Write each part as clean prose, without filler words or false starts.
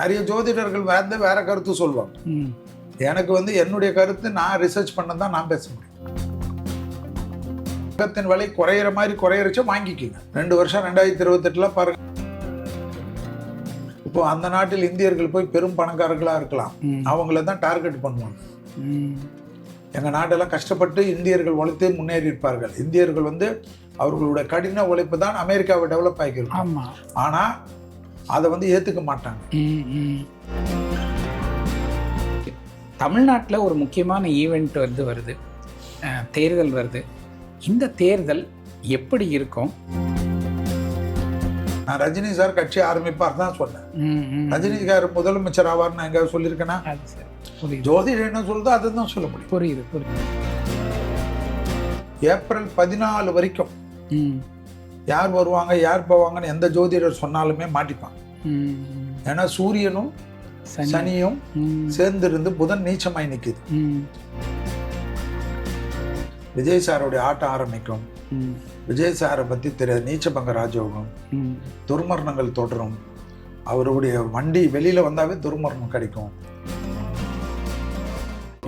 நிறைய ஜோதிடர்கள் வேற கருத்து சொல்லுவாங்க. எனக்கு என்னுடைய கருத்து, நான் ரிசர்ச் பண்ணதான் நான் பேச முடியும். உலகத்தின் விலை குறையிற மாதிரி குறையிறச்ச வாங்கிக்கிங்க. 2 வருஷம் 2028 பாருங்க. இப்போ அந்த நாட்டில் இந்தியர்கள் போய் பெரும் பணக்காரர்களா இருக்கலாம், அவங்கள தான் டார்கெட் பண்ணுவாங்க. எங்க நாட்டெல்லாம் கஷ்டப்பட்டு இந்தியர்கள் உழைத்து முன்னேறி இருப்பார்கள். இந்தியர்கள் அவர்களுடைய கடின உழைப்பு தான் அமெரிக்காவை டெவலப் ஆகியிருக்கும். ஆனா அதை ஏத்துக்க மாட்டாங்க. தமிழ்நாட்டில் ஒரு முக்கியமான ஈவெண்ட் வருது, தேர்தல் வருது. இந்த தேர்தல் எப்படி இருக்கும்? நான் ரஜினி சார் கட்சி ஆரம்பிப்பார் தான் சொன்னேன். ரஜினி சார் முதலமைச்சர் ஆவார் நான் எங்க சொல்லியிருக்கேன்னா? ஜோதிடர் என்ன சொல்லுதோ அதுதான் சொல்ல முடியும். புரியுது. ஏப்ரல் 14 வரைக்கும் யார் வருவாங்க யார் போவாங்கன்னு எந்த ஜோதிடர் சொன்னாலுமே மாட்டிப்பாங்க. ஏன்னா சூரியனும் சனியும் சேர்ந்திருந்து புதன் நீச்சமாய் நிக்குது. விஜய் சாருடைய ஆட்டம் ஆரம்பிக்கும். விஜய் சாரை பத்தி தெரியாது, நீச்சபங்க ராஜயோகம், துர்மரணங்கள் தொடரும். அவருடைய வண்டி வெளியில வந்தாவே துர்மரணம் கிடைக்கும்.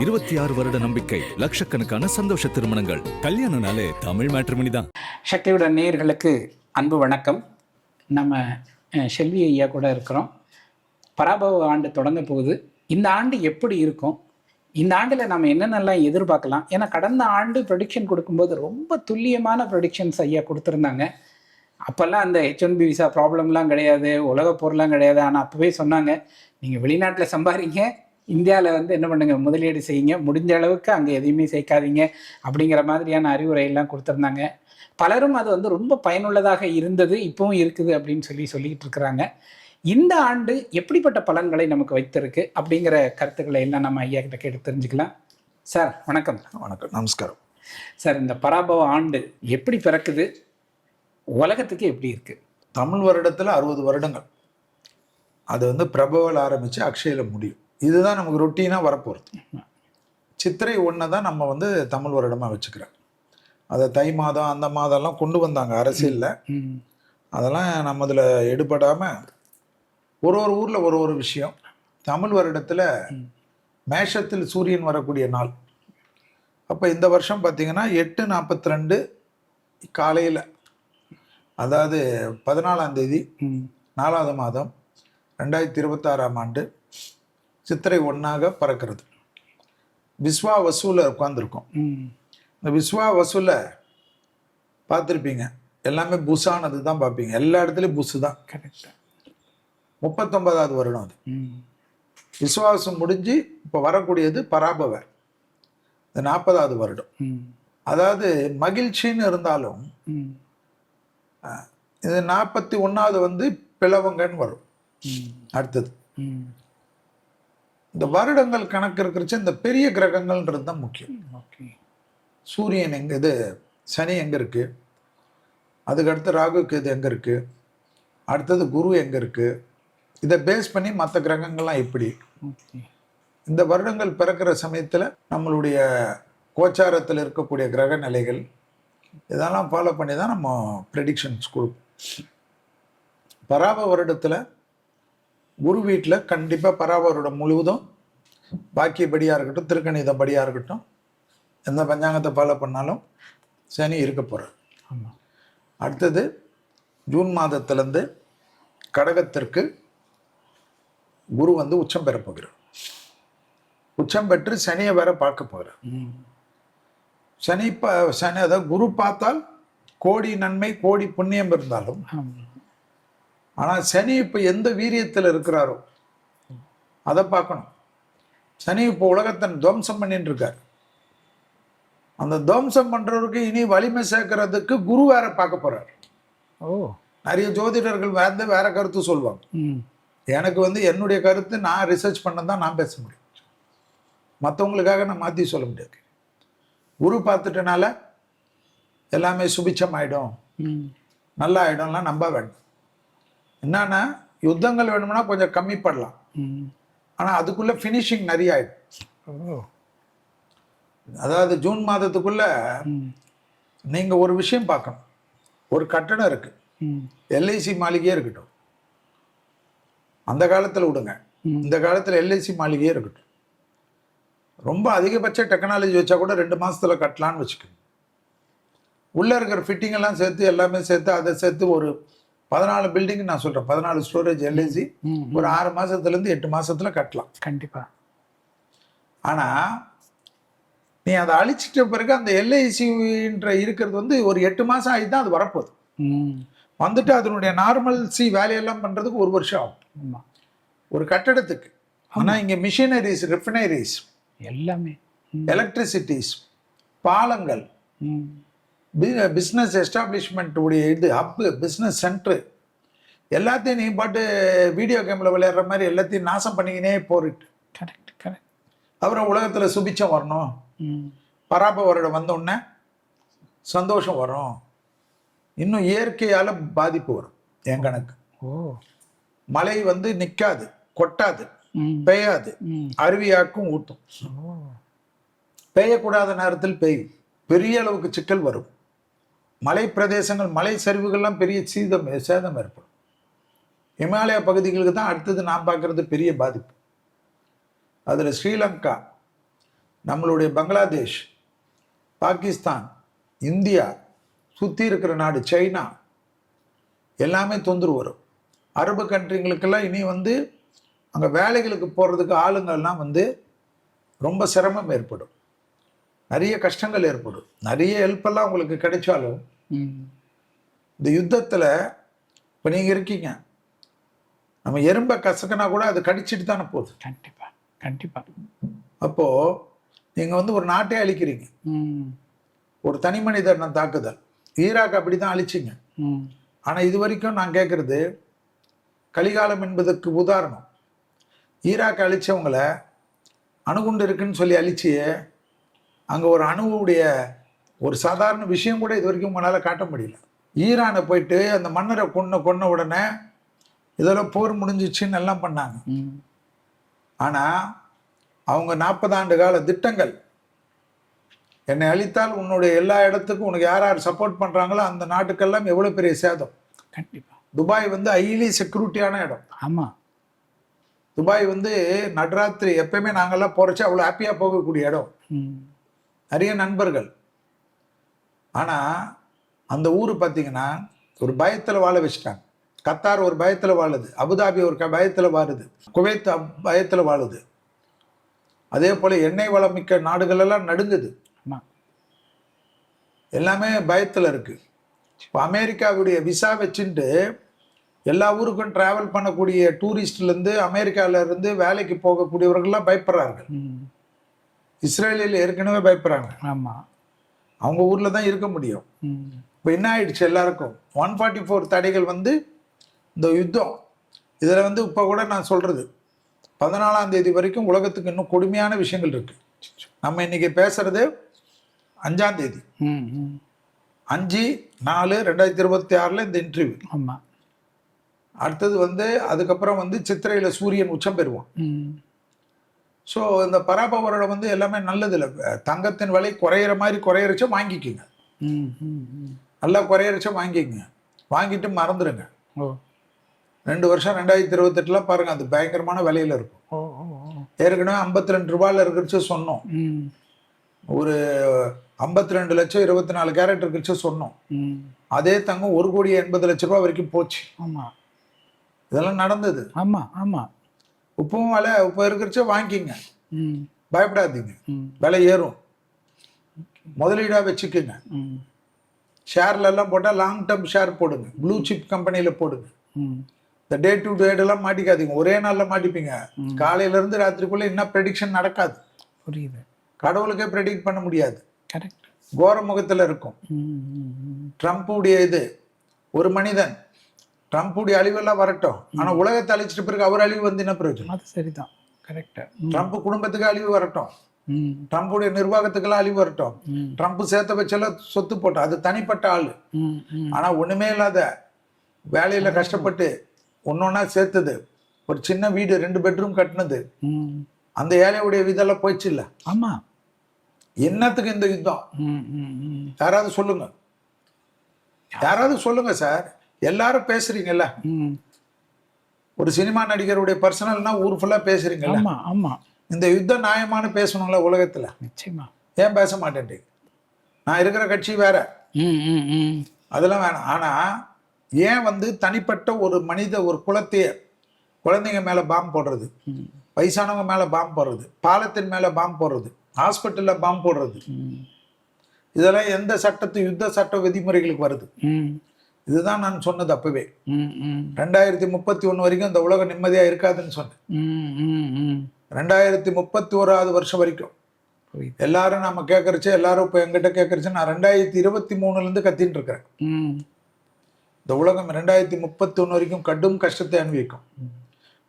26 வருட நம்பிக்கை, லட்சக்கணக்கான சந்தோஷ திருமணங்கள். கல்யாணம்னாலே தமிழ் மேட்ரிமோனி தான். சக்தியுடன் நேயர்களுக்கு அன்பு வணக்கம். நம்ம செல்வி ஐயா கூட இருக்கிறோம். பராபவ ஆண்டு தொடங்க போகுது. இந்த ஆண்டு எப்படி இருக்கும்? இந்த ஆண்டில் நம்ம என்னென்னலாம் எதிர்பார்க்கலாம்? ஏன்னா கடந்த ஆண்டு ப்ரொடிக்ஷன் கொடுக்கும்போது ரொம்ப துல்லியமான ப்ரொடிக்ஷன்ஸ் ஐயா கொடுத்துருந்தாங்க. அப்போல்லாம் அந்த H1B விசா ப்ராப்ளம்லாம் கிடையாது, உலக போர்லாம் கிடையாது. ஆனால் அப்போவே சொன்னாங்க, நீங்கள் வெளிநாட்டில் சம்பாதிங்க, இந்தியாவில் என்ன பண்ணுங்க, முதலீடு செய்யுங்க, முடிஞ்ச அளவுக்கு அங்கே எதையுமே சேர்க்காதீங்க அப்படிங்கிற மாதிரியான அறிவுரையெல்லாம் கொடுத்துருந்தாங்க. பலரும் அது ரொம்ப பயனுள்ளதாக இருந்தது, இப்பவும் இருக்குது அப்படின்னு சொல்லிக்கிட்டு இருக்கிறாங்க. இந்த ஆண்டு எப்படிப்பட்ட பலன்களை நமக்கு வைத்திருக்கு அப்படிங்கிற கருத்துக்களை எல்லாம் நம்ம ஐயா கிட்ட கேட்டு தெரிஞ்சுக்கலாம். சார் வணக்கம். வணக்கம், நமஸ்காரம். சார், இந்த பராபவ ஆண்டு எப்படி பிறக்குது, உலகத்துக்கு எப்படி இருக்கு? தமிழ் வருடத்துல 60 வருடங்கள். அது பிரபவல் ஆரம்பிச்சு அக்ஷயில முடியும். இதுதான் நமக்கு ரொட்டீனா வரப்போறது. சித்திரை 1 தான் நம்ம தமிழ் வருடமா வச்சுக்கிறோம். அதை தை மாதம் அந்த மாதம்லாம் கொண்டு வந்தாங்க அரசியல்ல. அதெல்லாம் நம்ம இதில் எடுபடாம ஒரு ஊர்ல ஒரு விஷயம். தமிழ் வருடத்துல மேஷத்தில் சூரியன் வரக்கூடிய நாள். அப்ப இந்த வருஷம் பார்த்தீங்கன்னா 8:42 காலையில், அதாவது 14ஆம் தேதி 4வது மாதம் 2026ஆம் ஆண்டு சித்திரை 1ஆக பறக்கிறது. விஸ்வா வசூல உட்காந்துருக்கோம். இந்த விஸ்வா வசூல பார்த்துருப்பீங்க, எல்லாமே புஷானது தான் பார்ப்பீங்க. எல்லா இடத்துலையும் புஷு தான். கரெக்டாக 39வது வருடம் அது. விஸ்வாசம் முடிஞ்சு இப்போ வரக்கூடியது பராபவ, இந்த 40வது வருடம். அதாவது மகிழ்ச்சின்னு இருந்தாலும் இது 41வது பிளவங்கன்னு வரும். அடுத்தது இந்த வருடங்கள் கணக்கு இருக்கிறச்சு இந்த பெரிய கிரகங்கள்ன்றது தான் முக்கியம். சூரியன் எங்க, இது சனி எங்க இருக்கு, அதுக்கடுத்து ராகு கேது எங்க இருக்கு, அடுத்தது குரு எங்க இருக்கு, இதை பேஸ் பண்ணி மற்ற கிரகங்கள்லாம் எப்படி. இந்த வருடங்கள் பிறக்கிற சமயத்தில் நம்மளுடைய கோச்சாரத்தில் இருக்கக்கூடிய கிரக நிலைகள் இதெல்லாம் ஃபாலோ பண்ணி தான் நம்ம ப்ரெடிக்ஷன்ஸ் கொடுப்போம். பராப வருடத்தில் குரு வீட்டில் கண்டிப்பாக பராப வருடம் முழுவதும் பாக்கியபடியாக இருக்கட்டும், திருக்கணிதப்படியாக இருக்கட்டும், எந்த பஞ்சாங்கத்தை ஃபாலோ பண்ணாலும் சனி இருக்க போகிறார். அடுத்தது ஜூன் மாதத்திலேருந்து கடகத்திற்கு குரு உச்சம் பெற போகிறார். உச்சம் பெற்று சனியை வேற பார்க்க போகிறார். சனி அதாவது குரு பார்த்தால் கோடி நன்மை கோடி புண்ணியம் இருந்தாலும், ஆனால் சனி இப்போ எந்த வீரியத்தில் இருக்கிறாரோ அதை பார்க்கணும். சனி இப்போ உலகத்தை துவம்சம் பண்ணிட்டு இருக்கார். அந்த துவம்சம் பண்றவருக்கு இனி வலிமை சேர்க்கறதுக்கு குரு வேற பார்க்க போறார். நிறைய ஜோதிடர்கள் வேற கருத்து சொல்லுவாங்க. எனக்கு என்னுடைய கருத்து, நான் ரிசர்ச் பண்ணதான் நான் பேச முடியும். மற்றவங்களுக்காக நான் மாற்றி சொல்ல முடியாது. குரு பார்த்துட்டனால எல்லாமே சுபிச்சம் ஆயிடும், நல்லா ஆயிடும்லாம் நம்ப வேண்டும். என்னன்னா யுத்தங்கள் வேணும்னா கொஞ்சம் கம்மி பண்ணலாம், ஆனால் அதுக்குள்ள ஃபினிஷிங் நிறைய ஆயிடும். அதாவது ஜூன் மாதத்துக்குள்ள நீங்க ஒரு விஷயம் பார்க்கணும். ஒரு கட்டடம் இருக்கு, எல்ஐசி மாளிகையே இருக்கட்டும், அந்த காலத்தில் விடுங்க. இந்த காலத்தில் எல்ஐசி மாளிகையே இருக்கட்டும். ரொம்ப அதிகபட்ச டெக்னாலஜி வச்சா கூட 2 மாசத்துல கட்டலான்னு வச்சுக்கோங்க. உள்ளே இருக்கிற ஃபிட்டிங் எல்லாம் சேர்த்து எல்லாமே சேர்த்து அதை சேர்த்து ஒரு 14 பில்டிங் நான் சொல்கிறேன், 14 ஸ்டோரேஜ் எல்ஐசி ஒரு 6 மாதத்துலேருந்து 8 மாசத்துல கட்டலாம். கண்டிப்பாக. ஆனால் நீ அதை அழிச்சிட்ட பிறகு அந்த எல்ஐசின்ற இருக்கிறது வந்து ஒரு 8 மாதம் ஆகி தான் அது வரப்போகுது. வந்துட்டு அதனுடைய நார்மல்சி வேலையெல்லாம் பண்ணுறதுக்கு 1 வருஷம் ஆகும் ஒரு கட்டடத்துக்கு. ஆனால் இங்கே மிஷினரிஸ், ரிஃபைனரிஸ், எல்லாமே, எலக்ட்ரிசிட்டிஸ், பாலங்கள், பிஸ்னஸ் எஸ்டாப்ளிஷ்மெண்ட் உடைய இது ஹப்பு, பிஸ்னஸ் சென்ட்ரு எல்லாத்தையும் நீ பாட்டு வீடியோ கேமில் விளையாடுற மாதிரி எல்லாத்தையும் நாசம் பண்ணிக்கினே போரிட்டு. Correct correct. அப்புறம் உலகத்தில் சுபிச்சம் வரணும், பராப வருடம் வந்தோடனே சந்தோஷம் வரும், இன்னும் இயற்கையால் பாதிப்பு வரும். என் கணக்கு மழை வந்து நிற்காது, கொட்டாது, பெய்யாது, அருவியாக்கும் ஊட்டும். பெய்யக்கூடாத நேரத்தில் பெய்யும், பெரிய அளவுக்கு சிக்கல் வரும். மலை பிரதேசங்கள், மலை சரிவுகள்லாம் பெரிய சேதம் ஏற்படும். இமாலய பகுதிகளுக்கு தான் அடுத்தது நான் பார்க்கறது பெரிய பாதிப்பு. அதில் ஸ்ரீலங்கா, நம்மளுடைய பங்களாதேஷ், பாகிஸ்தான், இந்தியா, சுற்றி இருக்கிற நாடு சைனா எல்லாமே தொந்தரவு வரும். அரபு கண்ட்ரிங்களுக்கெல்லாம் இனி வந்து அங்கே வேலைகளுக்கு போகிறதுக்கு ஆளுங்கள்லாம் வந்து ரொம்ப சிரமம் ஏற்படும், நிறைய கஷ்டங்கள் ஏற்படும். நிறைய ஹெல்ப்பெல்லாம் உங்களுக்கு கிடைச்சாலும் இந்த யுத்தத்தில் இப்போ நீங்கள் இருக்கீங்க, நம்ம எறும்பை கசக்கினா கூட அது கடிச்சிட்டு தானே போகுது. கண்டிப்பாக கண்டிப்பாக. அப்போது நீங்கள் வந்து ஒரு நாட்டை அழிக்கிறீங்க, ஒரு தனி மனிதனை தாக்குதல். ஈராக் அப்படி தான் அழிச்சிங்க. ஆனால் இது வரைக்கும் நான் கேட்குறது, கலிகாலம் என்பதற்கு உதாரணம், ஈராக் அழிச்சவங்கள அணுகுண்டு இருக்குன்னு சொல்லி அழிச்சியே அங்கே ஒரு அணுவுடைய ஒரு சாதாரண விஷயம் கூட இது வரைக்கும் உங்களால் காட்ட முடியல. ஈரானை போயிட்டு அந்த மன்னரை கொன்ன உடனே இதெல்லாம் போர் முடிஞ்சிச்சுன்னு எல்லாம் பண்ணாங்க. ஆனால் அவங்க 40 ஆண்டு கால திட்டங்கள், என்னை அழித்தால் உன்னுடைய எல்லா இடத்துக்கும் உனக்கு யார் யார் சப்போர்ட் பண்ணுறாங்களோ அந்த நாட்டுக்கெல்லாம் எவ்வளோ பெரிய சேதம். கண்டிப்பாக. துபாய் வந்து ஹைலி செக்யூரிட்டியான இடம். ஆமாம். துபாய் வந்து நடுராத்திரி எப்பயுமே நாங்கள்லாம் போகிறச்சு அவ்வளோ ஹாப்பியாக போகக்கூடிய இடம், நிறைய நண்பர்கள். ஆனால் அந்த ஊர் பார்த்தீங்கன்னா ஒரு பயத்தில் வாழ வச்சுட்டாங்க. கத்தார் ஒரு பயத்தில் வாழுது, அபுதாபி ஒரு பயத்தில் வாழுது, குவைத் பயத்தில் வாழுது. அதே போல் எண்ணெய் வளம் மிக்க நாடுகளெல்லாம் நடுங்குது, எல்லாமே பயத்தில் இருக்குது. இப்போ அமெரிக்காவுடைய விசா வச்சுட்டு எல்லா ஊருக்கும் ட்ராவல் பண்ணக்கூடிய டூரிஸ்ட்லேருந்து அமெரிக்காவிலேருந்து வேலைக்கு போகக்கூடியவர்கள்லாம் பயப்படுறார்கள். இஸ்ரேலில் ஏற்கனவே பயப்படுறாங்க. ஆமாம், அவங்க ஊரில் தான் இருக்க முடியும். இப்போ என்ன ஆயிடுச்சு, எல்லாருக்கும் 144 தடைகள் வந்து இந்த யுத்தம். இதில் வந்து இப்போ கூட நான் சொல்கிறது 14ஆம் தேதி வரைக்கும் உலகத்துக்கு இன்னும் கொடுமையான விஷயங்கள் இருக்குது. நம்ம இன்னைக்கு பேசுறது 5ஆம் தேதி, 5/4/2026 இந்த இன்டர்வியூ. ஆமாம். அடுத்தது வந்து அதுக்கப்புறம் வந்து சித்திரையில் சூரியன் உச்சம் பெறுவான். ஸோ இந்த பராப வருடம் வந்து எல்லாமே நல்லது இல்லை. தங்கத்தின் விலை குறையிற மாதிரி குறையிறச்ச வாங்கிக்கோங்க, நல்லா குறையிறச்ச வாங்கிக்கோங்க, வாங்கிட்டு மறந்துடுங்க. 2 வருஷம் 2028 பாருங்க, அது பயங்கரமான விலையில இருக்கும். ஏற்கனவே 52 ரூபாயில் இருக்கிறச்சு சொன்னோம், ஒரு 52 லட்சம் 24 கேரட் இருக்கிறச்சு சொன்னோம். அதே தங்கம் 1,80,00,000 ரூபா வரைக்கும் போச்சு. இதெல்லாம் நடந்தது. ஆமாம் ஆமாம். உப்பும் விலை இப்போ இருக்கிறச்ச வாங்கிக்கிங்க, பயப்படாதீங்க, விலை ஏறும். முதலீடாக வச்சுக்கோங்க. ஷேர்ல எல்லாம் போட்டால் லாங் டேர்ம் ஷேர் போடுங்க, ப்ளூ சிப் கம்பெனியில் போடுங்க. இந்த டே டு டேடெல்லாம் மாட்டிக்காதீங்க, ஒரே நாளில் மாட்டிப்பீங்க. காலையிலேருந்து ராத்திரிக்குள்ளே என்ன ப்ரெடிக்ஷன் நடக்காது. புரியுது. கடவுளுக்கே ப்ரெடிக்ட் பண்ண முடியாது. கரெக்ட். கோர முகத்தில் இருக்கும். ட்ரம்ப்புடைய இது ஒரு மனிதன், ட்ரம்ப்புடைய அழிவெல்லாம் வரட்டும், ஆனால் உலகத்தை அழிச்சிட்டு பிறகு அவர் அழிவு வந்து என்ன பிரயோஜனம்? அது சரிதான். கரெக்ட். ட்ரம்ப் குடும்பத்துக்கு அழிவு வரட்டும், ட்ரம்ப்புடைய நிர்வாகத்துக்கெல்லாம் அழிவு வரட்டும். ட்ரம்ப் சேர்த்த வச்செல்லாம் சொத்து போட்டோம், அது தனிப்பட்ட ஆள். ஆனால் ஒன்றுமே இல்லாத வேலையில் கஷ்டப்பட்டு ஒன்னொன்னா சேர்த்தது, ஒரு சின்ன வீடு 2 பெட்ரூம் கட்டினது, அந்த ஏழையுடைய இதெல்லாம் போயிடுச்சு இல்லை? ஆமாம். என்னத்துக்கு இந்த யுத்தம்? யாராவது சொல்லுங்க, யாராவது சொல்லுங்க சார். எல்லாரும் பேசுறீங்கல்ல, ஒரு சினிமா நடிகருடைய பர்சனல்னா ஊர் ஃபுல்லா பேசுறீங்கல்ல, ஆமா ஆமா இந்த யுத்தம் நியாயமான பேசணும்ல உலகத்துல, நிச்சயமா. ஏன் பேச மாட்டேன்றீங்க? நான் இருக்கிற கட்சி வேற, ம் ம் ம் அதெல்லாம் வேணாம். ஆனா ஏன் வந்து தனிப்பட்ட ஒரு மனித ஒரு குலத்தையே குழந்தைங்க மேல பாம்பு போடுறது, ம் வயசானவங்க மேல பாம்பு போடுறது, பாலத்தின் மேல பாம்பு போடுறது, ஹாஸ்பிட்டல்ல பாம்பு போடுறது, ம் இதெல்லாம் எந்த சட்டத்து யுத்த சட்ட விதிமுறைகளுக்கு வருது? ம் இதுதான் நான் சொன்னது அப்பவே. ம் ம் 2031 வரைக்கும் இந்த உலகம் நிம்மதியா இருக்காதுன்னு சொன்னேன். ம் ம் ம் 2031வது வருஷம் வரைக்கும் புரியுது. எல்லாரும் நம்ம கேட்கறச்சு, எல்லாரும் இப்போ எங்கிட்ட கேட்கறச்சு, நான் 2023 இருந்து கத்தின்னு இருக்கிறேன். ம் இந்த உலகம் 2031 வரைக்கும் கடும் கஷ்டத்தை அனுபவிக்கும்.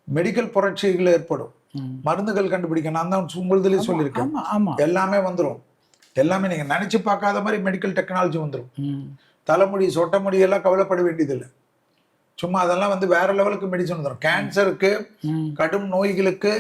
மெடிக்கல் புரட்சிகள் ஏற்படும், ம் மருந்துகள் கண்டுபிடிக்க, நான் தான் உங்களுதுலேயே சொல்லியிருக்கேன், ஆமா ஆமா. எல்லாமே வந்துடும். எல்லாமே நீங்க நினைச்சு பார்க்காத மாதிரி மெடிக்கல் டெக்னாலஜி வந்துடும். ம் தலைமுடி சொட்ட முடியெல்லாம் கவலைப்பட வேண்டியதில்லை. சும்மா அதெல்லாம் வந்து வேற லெவலுக்கு மெடிசன் வந்துடும். கேன்சருக்கு, ம் கடும் நோய்களுக்கு,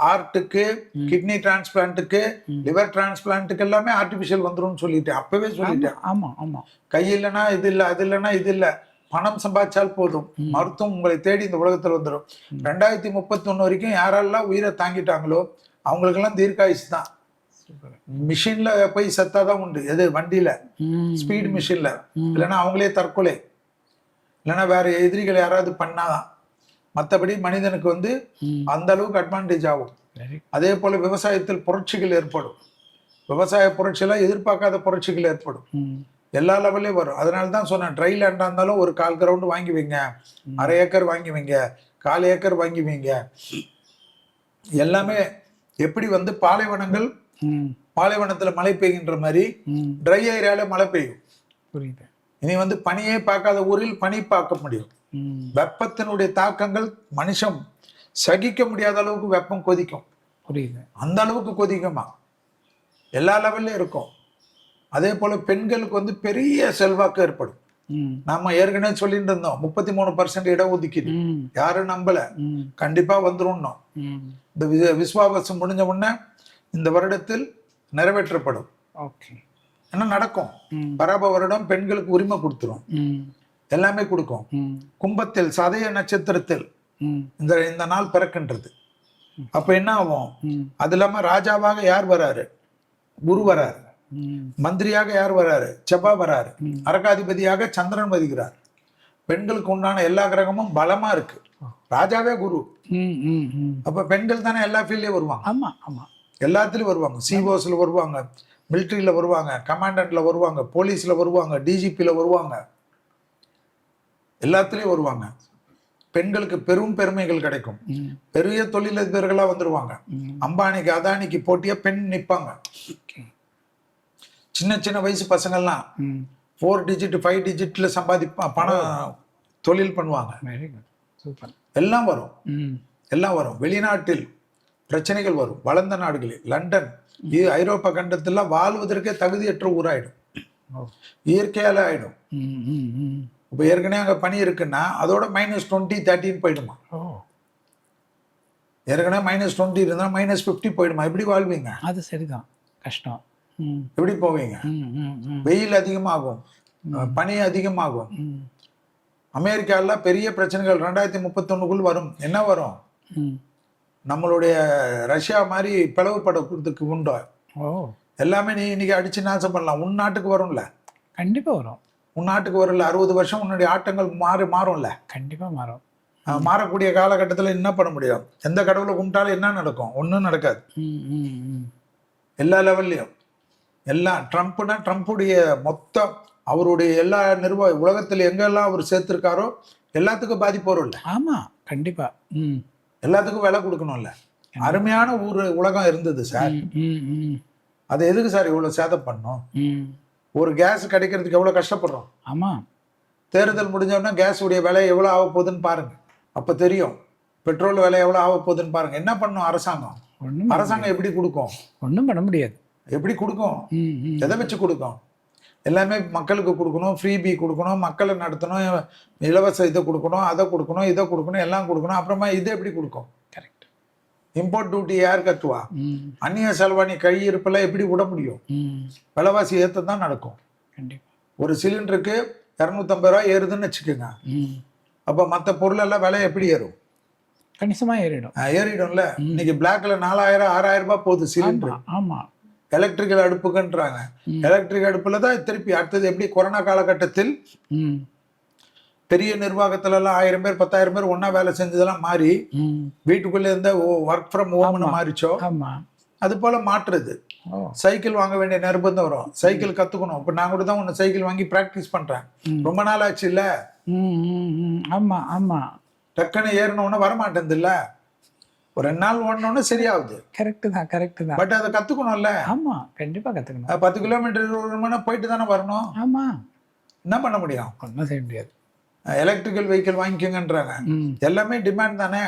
ஹார்ட்டுக்கு, கிட்னி டிரான்ஸ்பிளான்ட்டுக்கு, லிவர் டிரான்ஸ்பிளான்ட்டுக்கு எல்லாமே ஆர்டிஃபிஷியல் வந்துரும்னு சொல்லிட்டேன், அப்பவே சொல்லிட்டேன். ஆமா ஆமா. கை இல்லைன்னா இது இல்லை, அது இல்லைன்னா இது இல்லை, பணம் சம்பாதிச்சால் போதும், மருத்துவம் உங்களை தேடி இந்த உலகத்தில் வந்துடும். 2031 வரைக்கும் யாரெல்லாம் உயிரை தாங்கிட்டாங்களோ அவங்களுக்கெல்லாம் தீர்க்காயுசு தான். மிஷின்ல போய் செத்தாதான் உண்டு. எது? வண்டியில, ம் ஸ்பீட் மிஷின்ல, இல்லைன்னா அவங்களே தற்கொலை, இல்லைன்னா வேற எதிரிகள் யாராவது பண்ணாதான். மற்றபடி மனிதனுக்கு வந்து ம் அந்த அளவுக்கு அட்வான்டேஜ் ஆகும். வெரி அதே போல விவசாயத்தில் புரட்சிகள் ஏற்படும். விவசாய புரட்சியெல்லாம் எதிர்பார்க்காத புரட்சிகள் ஏற்படும், ம் எல்லா லெவல்லையும் வரும். அதனால தான் சொன்னேன், ட்ரை லேண்டாக இருந்தாலும் ஒரு 1/4 கிரவுண்டு வாங்கி வைங்க, 1/2 ஏக்கர் வாங்கி வைங்க, 1/4 ஏக்கர் வாங்கி வைங்க. எல்லாமே எப்படி வந்து பாலைவனங்கள், ம் பாலைவனத்தில் மழை பெய்கின்ற மாதிரி ம் ட்ரை ஏரியாவில் மழை பெய்யும். புரியுது. இனி வந்து பனியே பார்க்காத ஊரில் பனி பார்க்க முடியும். ம் வெப்பத்தினுடைய தாக்கங்கள் மனுஷன் சகிக்க முடியாத அளவுக்கு வெப்பம் கொதிக்கும், புரியுது. அந்த அளவுக்கு கொதிக்குமா, எல்லா லெவல்லையும் இருக்கும். அதே போல பெண்களுக்கு வந்து பெரிய செல்வாக்கு ஏற்படும். ம் நாம ஏற்கனவே சொல்லிட்டு இருந்தோம், 33% இடஒதுக்கீடு, ம் யாரும் நம்பல, ம் கண்டிப்பா வந்துரும். ம் இந்த விஸ்வாவசம் முடிஞ்ச உடனே இந்த வருடத்தில் நிறைவேற்றப்படும். ஓகே. என்ன நடக்கும்? ம் பராப வருடம் பெண்களுக்கு உரிமை கொடுத்துரும், ம் எல்லாமே கொடுக்கும். ம் கும்பத்தில் சதய நட்சத்திரத்தில் ம் இந்த நாள் பிறக்கின்றது. அப்ப என்ன ஆகும்? ம் அது இல்லாம ராஜாவாக யார் வராரு? குரு வராரு. ம் மந்திரியாக யார் வராரு? செவ்வாய் வராரு. அரகாதிபதியாக சந்திரன் வருகிறார். பெண்களுக்கு உண்டான எல்லா கிரகமும் பலமா இருக்கு. ராஜாவே குரு. ம் ம் ம் அப்ப பெண்கள் தானே எல்லா ஃபீல்ட்லயும் வருவாங்க, ஆமா ஆமா. எல்லாத்துலயும் வருவாங்க. சிஓஸ்ல வருவாங்க, மிலிட்ரியில வருவாங்க, கமாண்டன்ட்ல வருவாங்க, போலீஸ்ல வருவாங்க, டிஜிபியில் வருவாங்க, எல்லாத்துலேயும் வருவாங்க. பெண்களுக்கு பெரும் பெருமைகள் கிடைக்கும். ம் பெரிய தொழிலதிபர்களாக வந்துடுவாங்க. ம் அம்பானிக்கு அதானிக்கு போட்டியாக பெண் நிற்பாங்க. ஓகே. சின்ன சின்ன வயசு பசங்கள்லாம் ம் 4 டிஜிட் 5 டிஜிட்ல பணம் தொழில் பண்ணுவாங்க. Very good, super. எல்லாம் வரும், ம் எல்லாம் வரும். வெளிநாட்டில் பிரச்சனைகள் வரும். வளர்ந்த நாடுகளில் லண்டன், ஐரோப்பா கண்டத்தில் வாழ்வதற்கே தகுதியற்ற ஊராயிடும், ஓ இயற்கையால ஆயிடும். ம் ம் ம் இப்போ ஏற்கனவே அங்கே பனி இருக்குன்னா அதோட -20 30 போயிடுமா. ஓ ஏற்கனவே -20 இருந்தால் -50 போயிடுமா. எப்படி வாழ்வீங்க? அது சரிதான், கஷ்டம். ம் எப்படி போவீங்க? ம் ம் ம் வெயில் அதிகமாகும், பனி அதிகமாகும். ம் அமெரிக்காவில் பெரிய பிரச்சனைகள் 2031 வரும். என்ன வரும்? ம் நம்மளுடைய ரஷ்யா மாதிரி பிளவுபடுறதுக்கு உண்டோ? ஓ எல்லாமே நீ இன்னைக்கு அடிச்சு நாசம் பண்ணலாம். உன் நாட்டுக்கு வரும்ல, கண்டிப்பாக வரும். உன் நாட்டுக்கு வரும்ல. 60 வருஷம் உன்னுடைய ஆட்டங்கள் மாறும்ல. கண்டிப்பாக மாறும். மாறக்கூடிய காலகட்டத்தில் என்ன பண்ண முடியும்? எந்த கடவுளை கும்பிட்டாலும் என்ன நடக்கும்? ஒன்றும் நடக்காது. ம் ம் ம் எல்லா லெவல்லையும் எல்லாம் ட்ரம்ப்னா ட்ரம்ப்புடைய மொத்த அவருடைய எல்லா உலகத்தில் எங்கெல்லாம் அவர் சேர்த்திருக்காரோ எல்லாத்துக்கும் பாதிப்பு வரும்ல. ஆமாம், கண்டிப்பாக. ம் எல்லாத்துக்கும் விலை கொடுக்கணும்ல. அருமையான உலகம் இருந்தது சார். ம் ம் அது எதுக்கு சார் இவ்வளோ சேதம் பண்ணோம்? ம் ஒரு கேஸ் கிடைக்கிறதுக்கு எவ்வளோ கஷ்டப்படுறோம். ஆமாம். தேர்தல் முடிஞ்சோடனே கேஸ் உடைய விலை எவ்வளோ ஆக போகுதுன்னு பாருங்க, அப்போ தெரியும். பெட்ரோல் விலை எவ்வளோ ஆக போகுதுன்னு பாருங்க. என்ன பண்ணும் அரசாங்கம்? அரசாங்கம் எப்படி கொடுக்கும்? ஒன்றும் பண்ண முடியாது. எப்படி கொடுக்கும்? ம் ம் எதை வச்சு கொடுக்கும்? எல்லாமே மக்களுக்கு கொடுக்கணும், ஃப்ரீபி கொடுக்கணும், மக்களை நடத்தணும், இலவச இதை கொடுக்கணும், அதை கொடுக்கணும், இதை கொடுக்கணும், எல்லாம் கொடுக்கணும். அப்புறமா இதை எப்படி கொடுக்கும்? கரெக்ட். இம்போர்ட் டியூட்டி யார் கட்டுவா? ம் அந்நிய செலவாணி கையிருப்பெல்லாம் எப்படி விட முடியும்? ம் விலைவாசி ஏற்ற தான் நடக்கும். கண்டிப்பாக. ஒரு சிலிண்டருக்கு 250 ரூபா ஏறுதுன்னு வச்சுக்கோங்க. ம் அப்போ மற்ற பொருளெல்லாம் விலை எப்படி ஏறும்? கணிசமா ஏறிடும். ஏறிடும்ல. இன்னைக்கு பிளாக்ல 4000 6000 ரூபாய் போகுது சிலிண்டர். ஆமா. எலக்ட்ரிக்கல் அடுப்புக்குன்றாங்க. எலக்ட்ரிக் அடுப்புல தான் திருப்பி அடுத்தது எப்படி கொரோனா காலகட்டத்தில் பெரிய நிர்வாகத்துல எல்லாம் 1000 பேர் 10,000 பேர் ஒன்னா வேலை செஞ்சதெல்லாம் மாறி வீட்டுக்குள்ள இருந்த ஒர்க் ஃப்ரம் ஹோம்னு மாறிச்சோ, அது போல மாற்றுறது. சைக்கிள் வாங்க வேண்டிய நிர்பந்தம் வரும். சைக்கிள் கத்துக்கணும். இப்ப நான் கூட தான் ஒன்னு சைக்கிள் வாங்கி பிராக்டிஸ் பண்றேன். ரொம்ப நாள் ஆச்சு இல்ல. ஆமா ஆமா. டக்குன்னு ஏறணும்னு வரமாட்டேங்குது இல்ல. ஒரு 2 நாள் ஓடணும்னு சரியாகுது. கரெக்ட் தான். பட் அதை கத்துக்கணும்ல. ஆமா, கண்டிப்பா கத்துக்கணும். 10 கிலோமீட்டர் 1 மணி நேரம் போயிட்டு தானே வரணும். ஆமா, என்ன பண்ண முடியும்? ஒன்றும் செய்ய முடியாது. எலக்ட்ரிக்கல் வெஹிக்கிள் வாங்கிக்கோங்கன்றாங்க. எல்லாமே டிமாண்ட் தானே.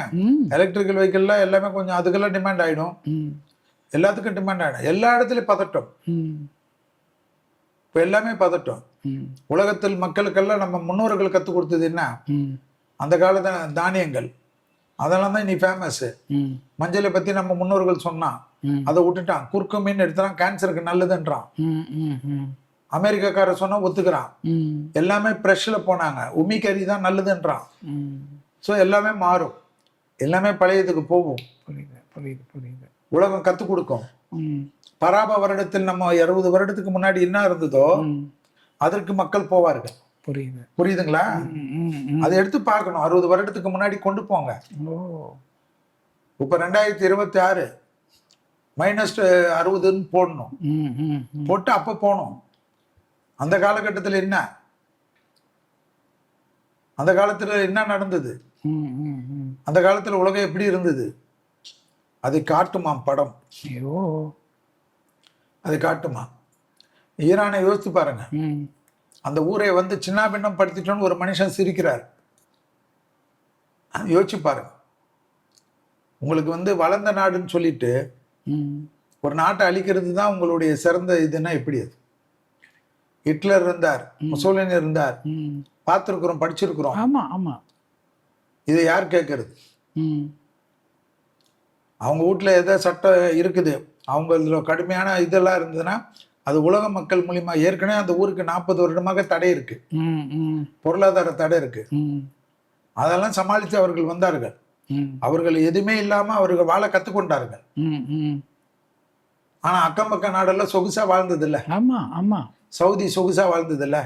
எலக்ட்ரிக்கல் வெஹிக்கிள்ல எல்லாமே கொஞ்சம் அதுக்கெல்லாம் டிமாண்ட் ஆயிடும். எல்லாத்துக்கும் டிமாண்ட் ஆயிடும். எல்லா இடத்துலயும் பதட்டம். இப்ப எல்லாமே பதட்டம். உலகத்தில் மக்களுக்கெல்லாம் நம்ம முன்னோர்கள் கற்றுக் கொடுத்தது என்ன? அந்த காலத்து தானியங்கள். அதெல்லாம் தான் நீ ஃபேமஸ். மஞ்சளை பத்தி நம்ம முன்னோர்கள் சொன்னான், அதை விட்டுட்டான். குறுக்கு மீன் எடுத்தான், கேன்சருக்கு நல்லதுன்றான். அமெரிக்காக்கார சொன்னா ஒத்துக்கிறான். எல்லாமே பிரஷ்ல போனாங்க, உமி கறி தான் நல்லதுன்றான். ஸோ எல்லாமே மாறும், எல்லாமே பழையதுக்கு போகும். புரியுது. உலகம் கற்றுக் கொடுக்கும். பராப வருடத்தில் நம்ம 60 வருடத்துக்கு முன்னாடி என்ன இருந்ததோ அதற்கு மக்கள் போவார்கள். புரியுதுங்களா? அதை எடுத்து பார்க்கணும். 60 வருடத்துக்கு முன்னாடி கொண்டு போங்க. இப்ப 2026 -60 போடணும். போட்டு அப்ப போகணும். அந்த காலகட்டத்தில் என்ன, அந்த காலத்துல என்ன நடந்தது, அந்த காலத்துல உலகம் எப்படி இருந்தது, அதை காட்டுமாம் படம். அதை காட்டுமா? ஈரானை யோசித்து பாருங்க. அந்த ஊரை வந்து சின்ன பின்னம் படுத்திட்டோன்னு ஒரு மனுஷன் சிரிக்கிறார். யோசிச்சு பாருங்க. உங்களுக்கு வந்து வளர்ந்த நாடுன்னு சொல்லிட்டு ஒரு நாட்டை அழிக்கிறது தான் உங்களுடைய சிறந்த இதுன்னா எப்படி? அது ஹிட்லர் இருந்தார், முசோலினி இருந்தார், பார்த்துருக்குறோம், படிச்சிருக்கிறோம். ஆமா ஆமா. இதை யார் கேட்கறது? அவங்க வீட்டுல ஏதாவது சட்டம் இருக்குது, அவங்க இதுல கடுமையான இதெல்லாம் இருந்ததுன்னா அது உலக மக்கள் மூலியமா. ஏற்கனவே அந்த ஊருக்கு 40 வருடமாக தடை இருக்கு, பொருளாதார தடை இருக்கு. அதெல்லாம் சமாளித்து அவர்கள் வந்தார்கள். அவர்கள் எதுவுமே இல்லாம அவர்கள் வாழ கத்துக்கொண்டார்கள். ஆனா அக்கம் பக்கம் நாடெல்லாம் சொகுசா வாழ்ந்தது இல்ல. சவுதி சொகுசா வாழ்ந்தது இல்ல,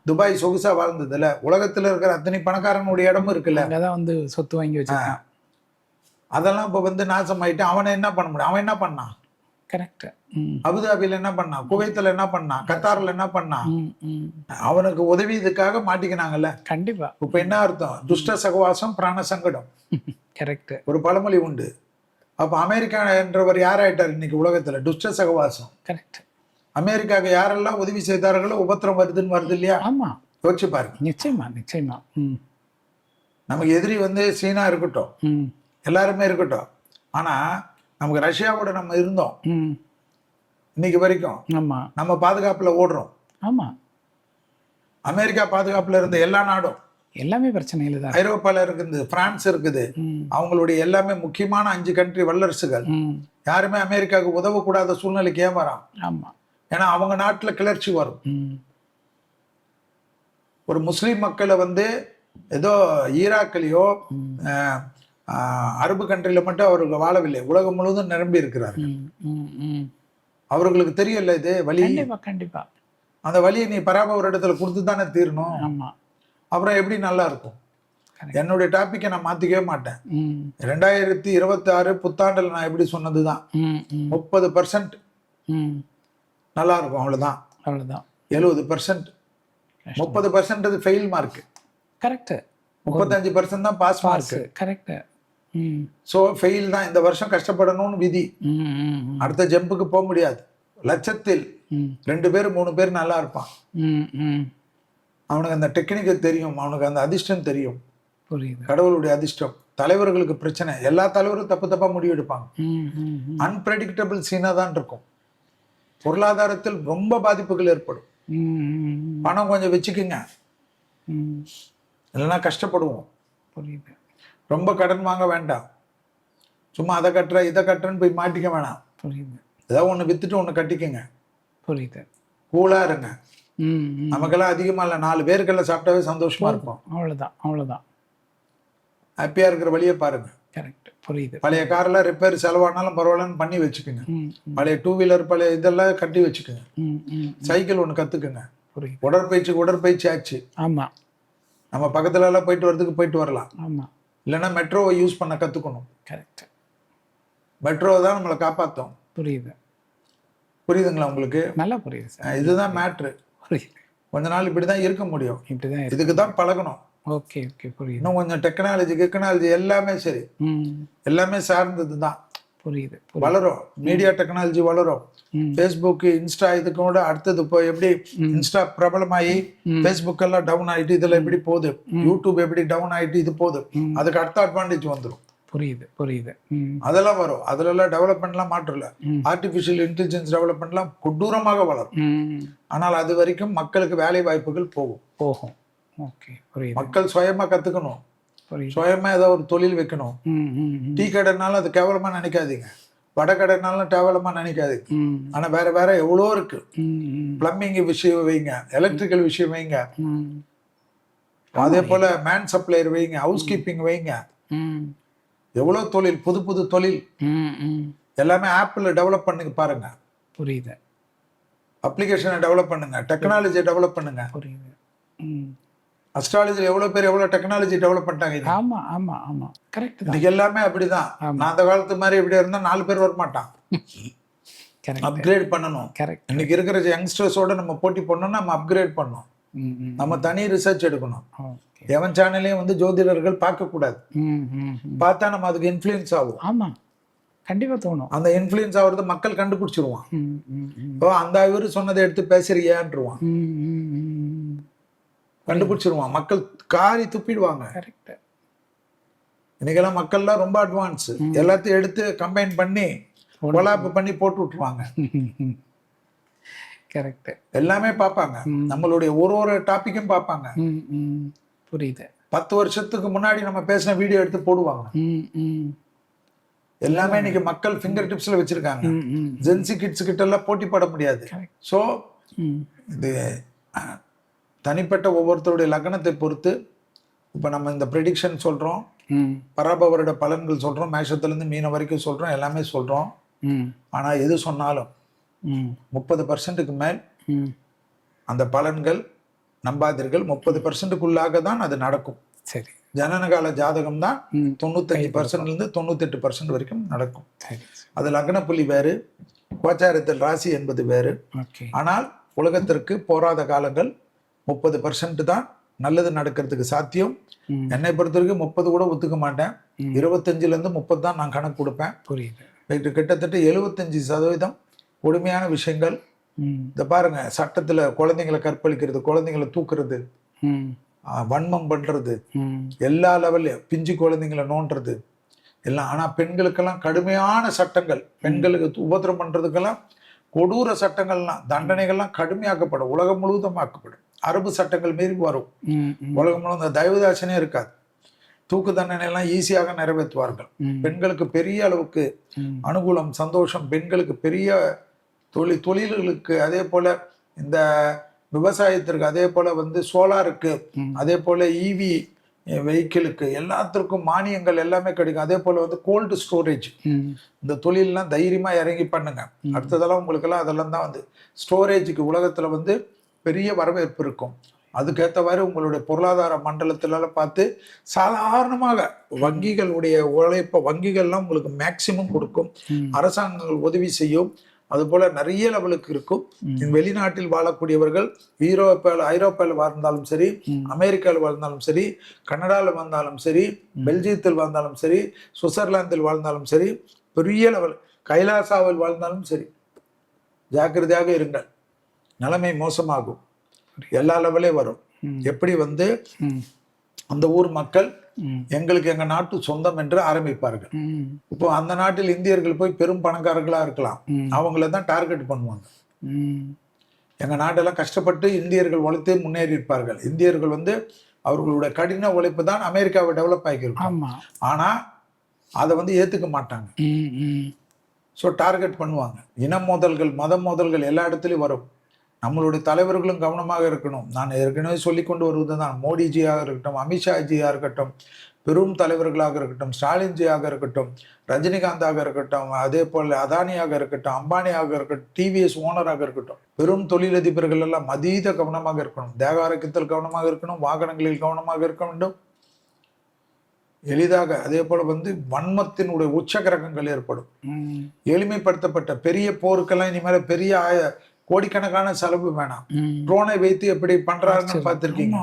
துபாய் சொகுசா வாழ்ந்தது இல்ல. உலகத்துல இருக்கிற அத்தனை பணக்காரனுடைய இடமும் இருக்குல்ல, வந்து சொத்து வாங்கி வச்சாங்க. அதெல்லாம் இப்ப வந்து நாசமாயிட்டு அவனை என்ன பண்ண முடியும்? அவன் என்ன பண்ணான்? கரெக்ட். அபுதாபில என்ன பண்ணான், குவைத்துல என்ன பண்ணான், கத்தார்ல என்ன பண்ணான்? அவனுக்கு உதவி இதுக்காக மாட்டிக்கினாங்கல்ல. கண்டிப்பா. இப்ப என்ன அர்த்தம்? துஷ்ட சகவாசம் பிராண சங்கடம். கரெக்ட். ஒரு பழமொழி உண்டு. அப்ப அமெரிக்கா என்றவர் யாராயிட்டார் இன்னைக்கு உலகத்துல? துஷ்ட சகவாசம். கரெக்ட். அமெரிக்காவுக்கு யாரெல்லாம் உதவி செய்தார்களோ உபத்திரம் வருதுன்னு வருது இல்லையா? ஆமா, யோசிச்சு பாருங்க. நிச்சயமா. நமக்கு எதிரி வந்து சீனா இருக்கட்டும், எல்லாருமே இருக்கட்டும். ஆனா நமக்கு ரஷ்யாவோட நம்ம இருந்தோம் இன்னைக்கு வரைக்கும். நம்ம பாதுகாப்புல ஓடுறோம். அமெரிக்கா பாதுகாப்புல இருந்த எல்லா நாடும் எல்லாமே பிரச்சனைகள் தான். ஐரோப்பால இருக்குது, பிரான்ஸ் இருக்குது. அவங்களுடைய எல்லாமே முக்கியமான 5 கண்ட்ரி வல்லரசுகள் யாருமே அமெரிக்காவுக்கு உதவக்கூடாத சூழ்நிலைக்கு ஏன் வரான்? ஏன்னா அவங்க நாட்டுல கிளர்ச்சி வரும். ஒரு முஸ்லீம் மக்களை வந்து ஏதோ ஈராக்லயோ அரபு கண்ட்ரில மட்டும் அவர்கள் வாழவில்லை, உலகம் முழுவதும் நிரம்பி இருக்கிறார்கள். அவர்களுக்கு தெரியல இது வலி. கண்டிப்பா. அந்த வலியை நீ பராப ஒரு இடத்துல கொடுத்து தானே தீரணும். அப்புறம் எப்படி நல்லா இருக்கும்? என்னுடைய டாபிக்கை நான் மாத்திக்கவே மாட்டேன். 2026 புத்தாண்டில் நான் எப்படி சொன்னதுதான், 30% நல்லா இருக்கும், அவ்வளவுதான். 70%, 30% ஃபெயில் மார்க். கரெக்ட். 35% தான் pass mark. Correct. So fail தான். இந்த வருஷம் கஷ்டப்படணும்னு விதி. அடுத்த ஜம்புக்கு போக முடியாது. லட்சத்தில் 2 பேர் 3 பேர் நல்லா இருப்பான். அவனுக்கு அந்த டெக்னிக்கு தெரியும், அவனுக்கு அந்த அதிர்ஷ்டம் தெரியும். கடவுளுடைய அதிர்ஷ்டம். தலைவர்களுக்கு பிரச்சனை, எல்லா தலைவரும் தப்பா முடிவு எடுப்பாங்க. அன்பிரடிக்டபிள் சீனா தான் இருக்கும். பொருளாதாரத்தில் ரொம்ப பாதிப்புகள் ஏற்படும். பணம் கொஞ்சம் வச்சுக்குங்க, இல்லைன்னா கஷ்டப்படுவோம். ரொம்ப கடன் வாங்க வேண்டாம். சும்மா அதை கட்டுற இதை கட்டுறன்னு போய் மாட்டிக்க வேணாம். ஏதாவது ஒன்று வித்துட்டு ஒன்று கட்டிக்கங்க. கூலா இருங்க. நமக்கெல்லாம் அதிகமா இல்லை, 4 பேருக்கெல்லாம் சாப்பிட்டாவே சந்தோஷமா இருக்கும். அவ்வளவுதான். ஹாப்பியா இருக்கிற வழியை பாருங்க. கரெக்ட், புரியுது. பழைய கார்லாம் ரிப்பேர் செலவானாலும் பரவாயில்லன்னு பண்ணி வச்சுக்கோங்க. பழைய 2 வீலர் பழைய இதெல்லாம் கட்டி வச்சுக்கோங்க. சைக்கிள் ஒன்று கற்றுக்குங்க. புரியுது. உடற்பயிற்சி ஆச்சு. ஆமாம். நம்ம பக்கத்துல எல்லாம் போயிட்டு வரதுக்கு போயிட்டு வரலாம். ஆமாம். இல்லைன்னா மெட்ரோவை யூஸ் பண்ண கற்றுக்கணும். கரெக்ட். மெட்ரோ தான் நம்மளை காப்பாற்றும். புரியுது. புரியுதுங்களா உங்களுக்கு? நல்லா புரியுது சார். இதுதான் மேட்ரு. புரியுது. கொஞ்ச நாள் இப்படி தான் இருக்க முடியும். இப்படி தான் இதுக்கு தான் பழகணும். ஓகே ஓகே, புரியுது. இன்னும் கொஞ்சம் டெக்னாலஜி எல்லாமே சரி, எல்லாமே சார்ந்தது தான். புரியுது. வளரும். மீடியா டெக்னாலஜி வளரும். ஃபேஸ்புக், இன்ஸ்டா இதுக்கு கூட அடுத்தது இப்போ எப்படி இன்ஸ்டா பிரபலமாகி ஃபேஸ்புக் எல்லாம் டவுன் ஆகிட்டு இதில் எப்படி போகுது, யூடியூப் எப்படி டவுன் ஆகிட்டு இது போகுது, அதுக்கு அடுத்த அட்வான்டேஜ் வந்துடும். புரியுது புரியுது. அதெல்லாம் வரும். அதுலலாம் டெவலப்மெண்ட்லாம் மாற்றம் இல்லை. ஆர்டிஃபிஷியல் இன்டெலிஜென்ஸ் டெவலப்மெண்ட்லாம் கொடூரமாக வளரும். ஆனால் அது வரைக்கும் மக்களுக்கு வேலை வாய்ப்புகள் போகும். ஓகே, புரியுது. மக்கள் சுயமா கற்றுக்கணும். சுயமா ஏதாவது ஒரு தொழில் வைக்கணும். டீ கடைனாலும் அது கேவலமாக நினைக்காதீங்க, வடை கடைனாலும் கேவலமாக நினைக்காதீங்க. ஆனால் வேற வேற எவ்வளோ இருக்கு. பிளம்பிங் விஷயம் வைங்க, எலக்ட்ரிக்கல் விஷயம் வைங்க, அதே போல மேன் சப்ளையர் வைங்க, ஹவுஸ் கீப்பிங் வைங்க. எவ்வளோ தொழில், புது புது தொழில் எல்லாமே ஆப்பில் டெவலப் பண்ணுங்க பாருங்க. புரியுது. அப்ளிகேஷனை டெவலப் பண்ணுங்க, டெக்னாலஜியை டெவலப் பண்ணுங்க. புரியுது. அஸ்ட்ராலஜியில் எவ்வளோ பேர் எவ்வளோ டெக்னாலஜி டெவலப் பண்ணிட்டாங்க. ஆமா ஆமா ஆமா, கரெக்ட். இன்னைக்கு எல்லாமே அப்படிதான். நான் அந்த காலத்து மாதிரி இப்படி இருந்தால் 4 பேர் வரமாட்டான். அப்கிரேட் பண்ணணும். கரெக்ட். இன்னைக்கு இருக்கிற யங்ஸ்டர்ஸோட நம்ம போட்டி பண்ணணும். நம்ம அப்கிரேட் பண்ணணும். நம்ம தனி ரிசர்ச் எடுக்கணும். எவன் சேனலையும் வந்து ஜோதிடர்கள் பார்க்கக்கூடாது. பார்த்தா நம்ம அதுக்கு இன்ஃப்ளூயன்ஸ் ஆகும். ஆமா, கண்டிப்பா தோணும். அந்த இன்ஃப்ளூயன்ஸ் ஆகுறது மக்கள் கண்டுபிடிச்சிருவான். அந்த இவரு சொன்னதை எடுத்து பேசுறியான்ருவான், கண்டுபிடிச்சிருவான். மக்கள் காரி துப்பிடுவாங்க. கரெக்ட். இன்னைக்கெல்லாம் மக்கள்லாம் ரொம்ப அட்வான்ஸ். எல்லாத்தையும் எடுத்து கம்பைன் பண்ணி கொலாப் பண்ணி போட்டு விட்டுருவாங்க. கரெக்ட். எல்லாமே பார்ப்பாங்க. நம்மளுடைய ஒரு டாபிக்கும் பார்ப்பாங்க. புரியுது. 10 வருஷத்துக்கு முன்னாடி நம்ம பேசின வீடியோ எடுத்து போடுவாங்க. எல்லாமே இன்னைக்கு மக்கள் ஃபிங்கர் டிப்ஸ்ல வச்சிருக்காங்க. ஜென்சி கிட்ஸ் கிட்ட எல்லாம் போட்டி போட முடியாது. ஸோ இது தனிப்பட்ட ஒவ்வொருத்தருடைய லக்னத்தை பொறுத்து இப்போ நம்ம இந்த ப்ரெடிக்ஷன் சொல்றோம், பராபவரோட பலன்கள் சொல்றோம், மேஷத்துலேருந்து மீன வரைக்கும் சொல்றோம், எல்லாமே சொல்றோம். ஆனா எது சொன்னாலும் 30%க்கு மேல் அந்த பலன்கள் நம்பாதீர்கள். 30%க்குள்ளாக தான் அது நடக்கும். சரி. ஜனனகால ஜாதகம் தான் 95%லேருந்து 98% வரைக்கும் நடக்கும். அது லக்ன புள்ளி வேறு, கோச்சாரத்தில் ராசி என்பது வேறு. ஆனால் உலகத்திற்கு போராத காலங்கள் 30% தான் நல்லது நடக்கிறதுக்கு சாத்தியம். என்னை பொறுத்த வரைக்கும் 30 கூட ஒத்துக்க மாட்டேன். 25லேருந்து 30 தான் நான் கணக்கு கொடுப்பேன். புரியுது. கிட்டத்தட்ட 75% கொடுமையான விஷயங்கள். இந்த பாருங்க, சட்டத்துல குழந்தைங்களை கற்பழிக்கிறது, குழந்தைங்களை தூக்குறது, வன்மம் பண்றது, எல்லா லெவல்லையும் பிஞ்சு குழந்தைங்களை நோண்டுறது எல்லாம். ஆனா பெண்களுக்கெல்லாம் கடுமையான சட்டங்கள், பெண்களுக்கு உபத்திரம் பண்றதுக்கெல்லாம் கொடூர சட்டங்கள்லாம், தண்டனைகள்லாம் கடுமையாக்கப்படும். உலகம் முழுவதும் ஆக்கப்படும். அரபு சட்டங்கள் மீறி வரும். உலகம் முழுவதும் தயவுதாசனே இருக்காது. தூக்கு தண்டனை எல்லாம் ஈஸியாக நிறைவேற்றுவார்கள். பெண்களுக்கு பெரிய அளவுக்கு அனுகூலம், சந்தோஷம். பெண்களுக்கு பெரிய தொழில்களுக்கு, அதே போல இந்த விவசாயத்திற்கு, அதே போல வந்து சோலாருக்கு, அதே போல இவி வெஹிக்கிளுக்கு எல்லாத்திற்கும் மானியங்கள் எல்லாமே கிடைக்கும். அதே போல வந்து கோல்டு ஸ்டோரேஜ், இந்த தொழிலெலாம் தைரியமா இறங்கி பண்ணுங்க. அடுத்ததெல்லாம் உங்களுக்கெல்லாம் அதெல்லாம் தான் வந்து ஸ்டோரேஜுக்கு உலகத்துல வந்து பெரிய வரவேற்பு இருக்கும். அதுக்கேற்றவாறு உங்களுடைய பொருளாதார மண்டலத்தில பார்த்து சாதாரணமாக வங்கிகளுடைய உழைப்பை, வங்கிகள்லாம் உங்களுக்கு மேக்சிமம் கொடுக்கும், அரசாங்கங்கள் உதவி செய்யும். அதுபோல நிறைய லெவலுக்கு இருக்கும். வெளிநாட்டில் வாழக்கூடியவர்கள் ஐரோப்பாவில் வாழ்ந்தாலும் சரி, அமெரிக்காவில் வாழ்ந்தாலும் சரி, கனடாவில் வாழ்ந்தாலும் சரி, பெல்ஜியத்தில் வாழ்ந்தாலும் சரி, சுவிட்சர்லாந்தில் வாழ்ந்தாலும் சரி, பெரிய லெவல் கைலாசாவில் வாழ்ந்தாலும் சரி, ஜாக்கிரதையாக இருங்கள். நிலைமை மோசமாகும். எல்லா லெவலே வரும். எப்படி வந்து அந்த ஊர் மக்கள் எங்களுக்கு எங்க நாட்டு சொந்தம் என்று ஆரம்பிப்பார்கள். இப்போ அந்த நாட்டில் இந்தியர்கள் போய் பெரும் பணக்காரர்களா இருக்கலாம், அவங்கள தான் டார்கெட் பண்ணுவாங்க. எங்க நாட்டெல்லாம் கஷ்டப்பட்டு இந்தியர்கள் உழைத்து முன்னேறி இருப்பார்கள். இந்தியர்கள் வந்து அவர்களுடைய கடின உழைப்பு தான் அமெரிக்காவை டெவலப் ஆகியிருக்கும். ஆனா அதை வந்து ஏத்துக்க மாட்டாங்க. ஸோ டார்கெட் பண்ணுவாங்க. இன மோதல்கள், மத மோதல்கள் எல்லா இடத்துலையும் வரும். நம்மளுடைய தலைவர்களும் கவனமாக இருக்கணும். நான் ஏற்கனவே சொல்லி கொண்டு வருவது தான், மோடிஜியாக இருக்கட்டும், அமித்ஷாஜியாக இருக்கட்டும், பெரும் தலைவர்களாக இருக்கட்டும், ஸ்டாலின்ஜியாக இருக்கட்டும், ரஜினிகாந்தாக இருக்கட்டும், அதே போல் அதானியாக இருக்கட்டும், அம்பானியாக இருக்கட்டும், டிவிஎஸ் ஓனராக இருக்கட்டும், பெரும் தொழிலதிபர்கள் எல்லாம் அதீத கவனமாக இருக்கணும். தேக ஆரோக்கியத்தில் கவனமாக இருக்கணும், வாகனங்களில் கவனமாக இருக்க வேண்டும். எளிதாக அதே போல வன்மத்தினுடைய உச்சகிரகங்கள் ஏற்படும். எளிமைப்படுத்தப்பட்ட பெரிய போருக்கெல்லாம் இனிமேல் பெரிய கோடிக்கணக்கான செலவு வேணாம். ட்ரோனை வைத்து எப்படி பண்றாங்கன்னு பார்த்திருக்கீங்க.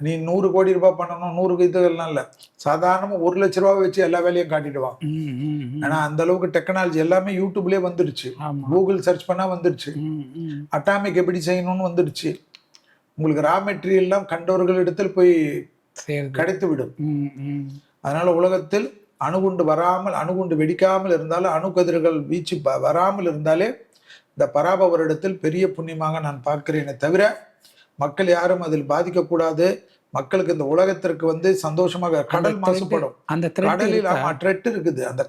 நீ 100 கோடி ரூபாய் பண்ணணும், 100 இதுகள்லாம் இல்ல, சாதாரணமா 1 லட்ச ரூபாய் வச்சு எல்லா வேலையும் காட்டிடுவாங்க. ஏன்னா அந்த அளவுக்கு டெக்னாலஜி எல்லாமே யூடியூப்லயே வந்துடுச்சு, கூகுள் சர்ச் பண்ணா வந்துடுச்சு, அட்டாமிக் எப்படி செய்யணும்னு வந்துடுச்சு. உங்களுக்கு ரா மெட்டீரியல் எல்லாம் கண்டவர்கள் இடத்தில் போய் கிடைத்து விடும். அதனால உலகத்தில் அணுகுண்டு வராமல், அணுகுண்டு வெடிக்காமல் இருந்தாலும், அணுக்கதிர்கள் வீச்சு வராமல் இருந்தாலே இந்த பராபவரிடத்தில் பெரிய புண்ணியமாக நான் பார்க்கிறேனே தவிர மக்கள் யாரும் அதில் பாதிக்கக்கூடாது. மக்களுக்கு இந்த உலகத்திற்கு சந்தோஷமாக கடல் மாசுபடும். அந்த கடலில் த்ரெட் இருக்குது. அந்த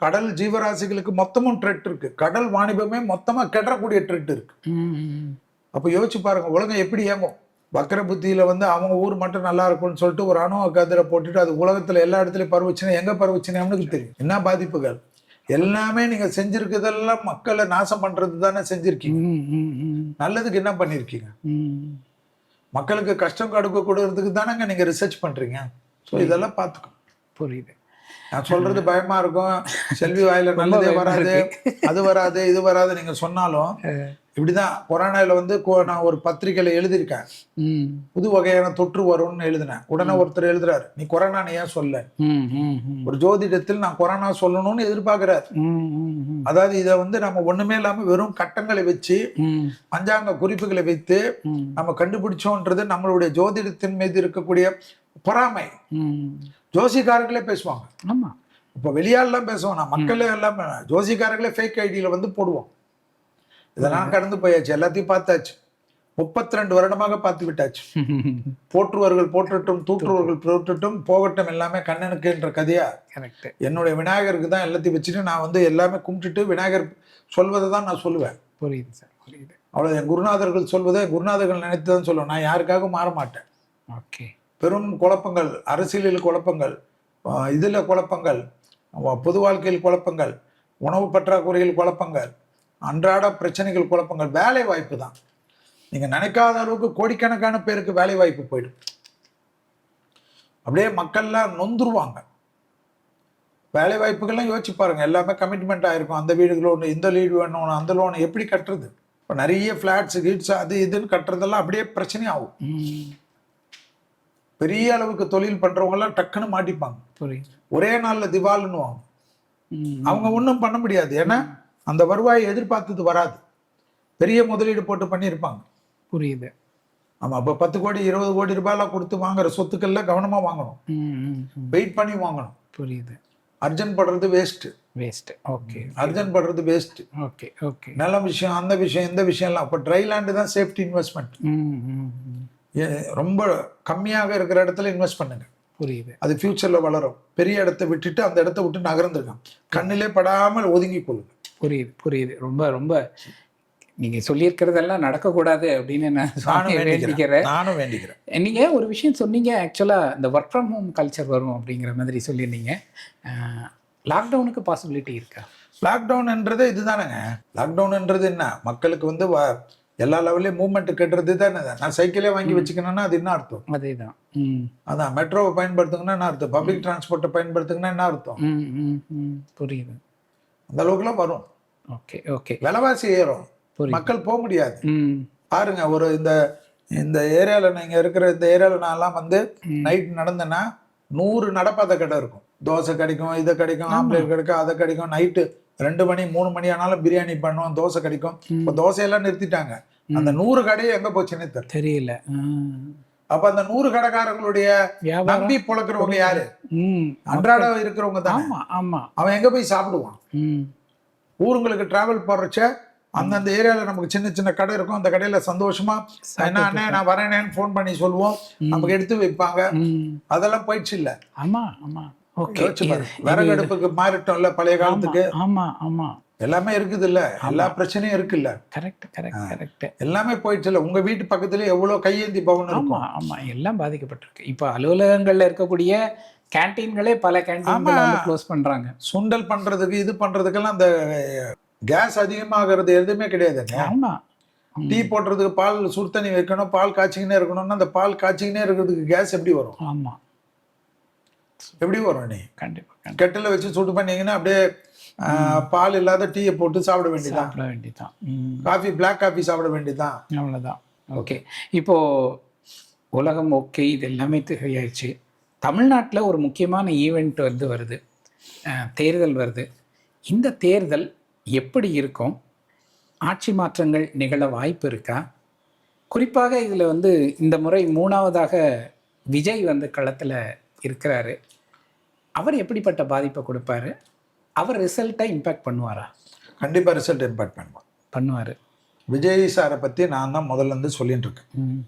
கடல் ஜீவராசிகளுக்கு மொத்தமும் த்ரெட் இருக்கு. கடல் வாணிபமே மொத்தமா கெடக்கூடிய த்ரெட் இருக்கு. அப்ப யோசிச்சு பாருங்க, உலகம் எப்படி இயங்கும். வக்கர புத்தியில அவங்க ஊர் மட்டும் நல்லா இருக்கும்னு சொல்லிட்டு ஒரு அணு கதிரை போட்டுட்டு அது உலகத்துல எல்லா இடத்துலயும் பரவுச்சுன்னா எங்க பரவுச்சுன்னு அவனுக்கு தெரியும். என்ன பாதிப்புகள் எல்லாமே நீங்க செஞ்சிருக்கிறதெல்லாம் மக்களை நாசம் பண்றது தானே செஞ்சிருக்கீங்க. நல்லதுக்கு என்ன பண்ணிருக்கீங்க? மக்களுக்கு கஷ்டம் கொடுக்க கொடுக்கறதுக்கு தானேங்க நீங்க ரிசர்ச் பண்றீங்க. ஸோ இதெல்லாம் பார்த்துக்கோ. புரியுது. நான் சொல்றது பயமா இருக்கும். செல்வி வாயில நல்லதே வராது, அது வராது, இது வராது நீங்க சொன்னாலும் இப்படிதான். கொரோனால நான் ஒரு பத்திரிகையில எழுதியிருக்கேன், புது வகையான தொற்று வரும்னு எழுதினேன். உடனே ஒருத்தர் எழுதுறாரு, நீ கொரோனா ஏன் சொல்ல? ஒரு ஜோதிடத்தில் நான் கொரோனா சொல்லணும்னு எதிர்பார்க்கிறாரு. அதாவது இதை நம்ம ஒண்ணுமே இல்லாம வெறும் கட்டங்களை வச்சு பஞ்சாங்க குறிப்புகளை வைத்து நம்ம கண்டுபிடிச்சோன்றது நம்மளுடைய ஜோதிடத்தின் மீது இருக்கக்கூடிய பொறாமை. ஜோசிக்காரர்களே பேசுவாங்க. ஆமா, இப்ப வெளியாலாம் பேசுவோம், நான் மக்களே எல்லாம் ஜோசிக்காரர்களே ஃபேக் ஐடியில போடுவோம். இதெல்லாம் கடந்து போயாச்சு, எல்லாத்தையும் பார்த்தாச்சு. 32 வருடமாக பார்த்து விட்டாச்சு. போற்றுவர்கள் போற்றட்டும், தூற்றுவர்கள் தூற்றட்டும், போகட்டும் எல்லாமே கண்ணனுக்கு என்ற கதையா. என்னுடைய விநாயகருக்கு தான் எல்லாத்தையும் வச்சுட்டு நான் எல்லாமே கும்பிட்டுட்டு விநாயகர் சொல்வதை தான் நான் சொல்லுவேன். புரியுது சார், புரியுது. அவ்வளவு என் குருநாதர்கள் சொல்வதை குருநாதர்கள் நினைத்து தான் சொல்லுவேன். நான் யாருக்காகவும் மாற மாட்டேன். ஓகே. பெரும் குழப்பங்கள், அரசியலில் குழப்பங்கள், இதுல குழப்பங்கள், பொது வாழ்க்கையில் குழப்பங்கள், உணவு பற்றாக்குறையில் குழப்பங்கள், அன்றாட பிரச்சனைகள், குழப்பங்கள், வேலை வாய்ப்பு தான். நீங்க நினைக்காத அளவுக்கு கோடிக்கணக்கான பேருக்கு வேலை வாய்ப்பு போயிடும். அப்படியே மக்கள்லாம் நொந்துருவாங்க. வேலை வாய்ப்புகள்லாம் யோசிச்சு பாருங்க, எல்லாமே கமிட்மெண்ட் ஆயிருக்கும். அந்த வீடுகள் ஒன்று, இந்த லீடு வேணும், அந்த லோன் எப்படி கட்டுறது? இப்போ நிறைய ஃபிளாட்ஸ் கிட்ஸ் அது இதுன்னு கட்டுறதெல்லாம் அப்படியே பிரச்சனை ஆகும். பெரிய அளவுக்கு தொழில் பண்றவங்க எல்லாம் டக்குன்னு மாட்டிப்பாங்க. ஒரே நாள்ல திவால்னுவாங்க. அவங்க ஒன்றும் பண்ண முடியாது. ஏன்னா அந்த வருவாயை எதிர்பார்த்தது வராது. பெரிய முதலீடு போட்டு பண்ணியிருப்பாங்க. புரியுது. ஆமா, இப்போ 10 கோடி 20 கோடி ரூபாயெல்லாம் கொடுத்து வாங்குற சொத்துக்கள்ல கவனமா வாங்கணும், வெயிட் பண்ணி வாங்கணும். புரியுது. அர்ஜென்ட் படுறது வேஸ்ட். ஓகே. அர்ஜென்ட் படுறது வேஸ்ட். Okay, okay. நல்ல விஷயம், அந்த விஷயம், இந்த விஷயம்லாம். அப்போ ட்ரை லேண்டு தான் சேஃப்டி இன்வெஸ்ட்மெண்ட். ரொம்ப கம்மியாக இருக்கிற இடத்துல இன்வெஸ்ட் பண்ணுங்க. புரியுது. அது ஃபியூச்சர்ல வளரும். பெரிய இடத்தை விட்டுட்டு அந்த இடத்த விட்டு நகர்ந்துருக்கான், கண்ணிலே படாமல் ஒதுங்கி கொள்ளுங்க. புரியுது, புரியுது. ரொம்ப ரொம்ப நீங்க சொல்லியிருக்கிறதெல்லாம் நடக்கக்கூடாது அப்படின்னு நானும் வேண்டிக்கிறேன். நீங்க ஒரு விஷயம் சொன்னீங்க, ஆக்சுவலா இந்த ஒர்க் ஃப்ரம் ஹோம் கல்ச்சர் வரும் அப்படிங்கிற மாதிரி சொல்லியிருந்தீங்க. லாக்டவுனுக்கு பாசிபிலிட்டி இருக்கா? லாக்டவுன்ன்றது இதுதானேங்க. லாக்டவுன்ன்றது என்ன, மக்களுக்கு எல்லா லெவல்லையும் மூவ்மெண்ட் கட்டுறது தானே. நான் சைக்கிளே வாங்கி வச்சுக்கணும்னா அது என்ன அர்த்தம்? அதேதான். அதான் மெட்ரோவை பயன்படுத்துங்கன்னா என்ன அர்த்தம்? பப்ளிக் டிரான்ஸ்போர்ட்டை பயன்படுத்துங்கன்னா என்ன அர்த்தம்? புரியுது. அந்த அளவுக்குலாம் வரும். Okay, okay. விலைவாசி ஏறும், மக்கள் போக முடியாது. பாருங்க, ஒரு இந்த ஏரியால நீங்க இருக்கிற இந்த ஏரியால நான்லாம் நைட் நடந்தேன்னா 100 நடப்பாத கடை இருக்கும். தோசை கிடைக்கும், இதை கிடைக்கும், ஆம்லேட் கிடைக்கும், அதை கிடைக்கும். நைட்டு 2 மணி 3 மணி ஆனாலும் பிரியாணி பண்ணுவோம், தோசை கிடைக்கும். இப்போ தோசையெல்லாம் நிறுத்திட்டாங்க. அந்த 100 கடையை எங்க போச்சுன்னு தெரியல. அப்ப அந்த 100 கடைக்காரங்களுடைய நம்பி பொழக்கிறவங்க யாரு? அன்றாட இருக்கிறவங்க தான். அவன் எங்க போய் சாப்பிடுவான்? ஊருங்களுக்கு டிராவல் போடுறச்ச அந்தந்த ஏரியால நமக்கு சின்ன சின்ன கடை இருக்கும். அந்த கடையில சந்தோஷமா என்ன அண்ணே நான் வரேனேன்னு போன் பண்ணி சொல்லுவோம், நமக்கு எடுத்து வைப்பாங்க. அதெல்லாம் போயிடுச்சு இல்ல? ஆமா, ஆமா. விறகு அடுப்புக்கு மாறிட்டோம்ல பழைய காலத்துக்கு. ஆமா, ஆமா. எல்லாமே இருக்குது இல்ல, எல்லா பிரச்சனையும் இருக்குல்ல, கரெக்ட் கரெக்ட் கரெக்ட். எல்லாமே போயிடுச்சு இல்ல. உங்க வீட்டு பக்கத்துல எவ்வளவு கையேந்தி பவன் ஆமா இருக்கும். ஆமா, எல்லாம் பாதிக்கப்பட்டிருக்கு. இப்போ அலுவலகங்கள்ல இருக்கக்கூடிய கேண்டீன்களே பல கேண்டீன்களை வந்து க்ளோஸ் பண்றாங்க. சுண்டல் பண்றதுக்கு இது பண்றதுக்கெல்லாம் அந்த கேஸ் அதிகமாகிறது எதுவுமே கிடையாதுங்க. ஆமா. டீ போடுறதுக்கு பால் சுடு தண்ணி வைக்கணும், பால் காய்ச்சிக்கினே இருக்கணும்னா அந்த பால் காய்ச்சிக்கினே இருக்கிறதுக்கு கேஸ் எப்படி வரும்? ஆமா, எப்படி வரும்? நீ கண்டிப்பா கெட்டில் வச்சு சுடு பண்ணீங்கன்னா அப்படியே பால் இல்லாத டீயை போட்டு சாப்பிட வேண்டியதான், சாப்பிட வேண்டியதான். காஃபி பிளாக் காஃபி சாப்பிட வேண்டியதான். அவ்வளோதான். ஓகே, இப்போ உலகம் ஓகே, இது எல்லாமே தெரியாச்சு. தமிழ்நாட்டில் ஒரு முக்கியமான ஈவெண்ட் வந்து வருது, தேர்தல் வருது. இந்த தேர்தல் எப்படி இருக்கும்? ஆட்சி மாற்றங்கள் நிகழ வாய்ப்பு இருக்கா? குறிப்பாக இதில் வந்து இந்த முறை 3ஆவதாக விஜய் வந்து களத்தில் இருக்கிறாரு. அவர் எப்படிப்பட்ட பாதிப்பை கொடுப்பாரு? அவர் ரிசல்ட்டை இம்பேக்ட் பண்ணுவாரா? கண்டிப்பாக ரிசல்ட் இம்பேக்ட் பண்ணுவார். விஜய் சாரை பற்றி நான் தான் முதல்ல இருந்து சொல்லிட்டு இருக்கேன்.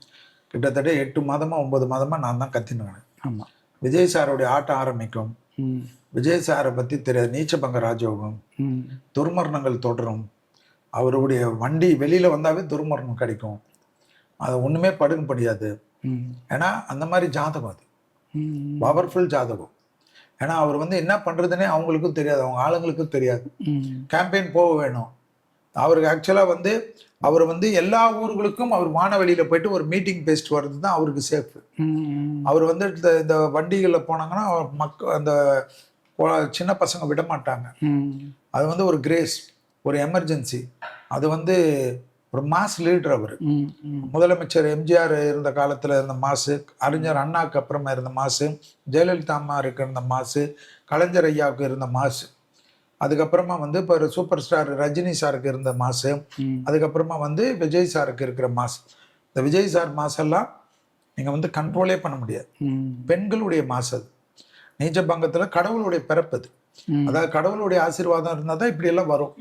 கிட்டத்தட்ட 8 மாதமா 9 மாதமா நான் தான் கத்தினுவேன். ஆமாம், விஜய் சாருடைய ஆட்டம் ஆரம்பிக்கும். விஜய் சாரை பற்றி தெரியாத நீச்சபங்க ராஜயோகம், துர்மரணங்கள் தொடரும். அவருடைய வண்டி வெளியில் வந்தாவே துர்மரணம் கிடைக்கும். அதை ஒன்றுமே படுக்க முடியாது. ஏன்னா அந்த மாதிரி ஜாதகம், அது பவர்ஃபுல் ஜாதகம். ஏன்னா அவர் வந்து என்ன பண்ணுறதுன்னே அவங்களுக்கும் தெரியாது, அவங்க ஆளுங்களுக்கும் தெரியாது. கேம்பெயின் போக வேணும். அவருக்கு ஆக்சுவலாக வந்து அவர் வந்து எல்லா ஊர்களுக்கும் அவர் வானவெளியில் போயிட்டு ஒரு மீட்டிங் பேசிட்டு வர்றது தான் அவருக்கு சேஃப். அவர் வந்து இந்த வண்டிகளில் போனாங்கன்னா அந்த சின்ன பசங்க விட மாட்டாங்க. அது வந்து ஒரு கிரேஸ், ஒரு எமர்ஜென்சி. அது வந்து ஒரு மாஸ் லீடர். அவர் முதலமைச்சர் எம்ஜிஆர் இருந்த காலத்தில் இருந்த மாசு, அறிஞர் அண்ணாக்கு அப்புறமா இருந்த மாசு, ஜெயலலிதா அம்மாருக்கு இருந்த மாசு, கலைஞர் ஐயாவுக்கு இருந்த மாசு, அதுக்கப்புறமா வந்து இப்போ சூப்பர் ஸ்டார் ரஜினி சாருக்கு இருந்த மாசு, அதுக்கப்புறமா வந்து விஜய் சாருக்கு இருக்கிற மாசு. இந்த விஜய் சார் மாசெல்லாம் நீங்கள் வந்து கண்ட்ரோலே பண்ண முடியாது. பெண்களுடைய மாசு அது. நீச்சபங்கத்தில் கடவுளுடைய பிறப்பது. அதாவது கடவுளுடைய ஆசீர்வாதம் இருந்தால் தான் இப்படி எல்லாம் வரும்.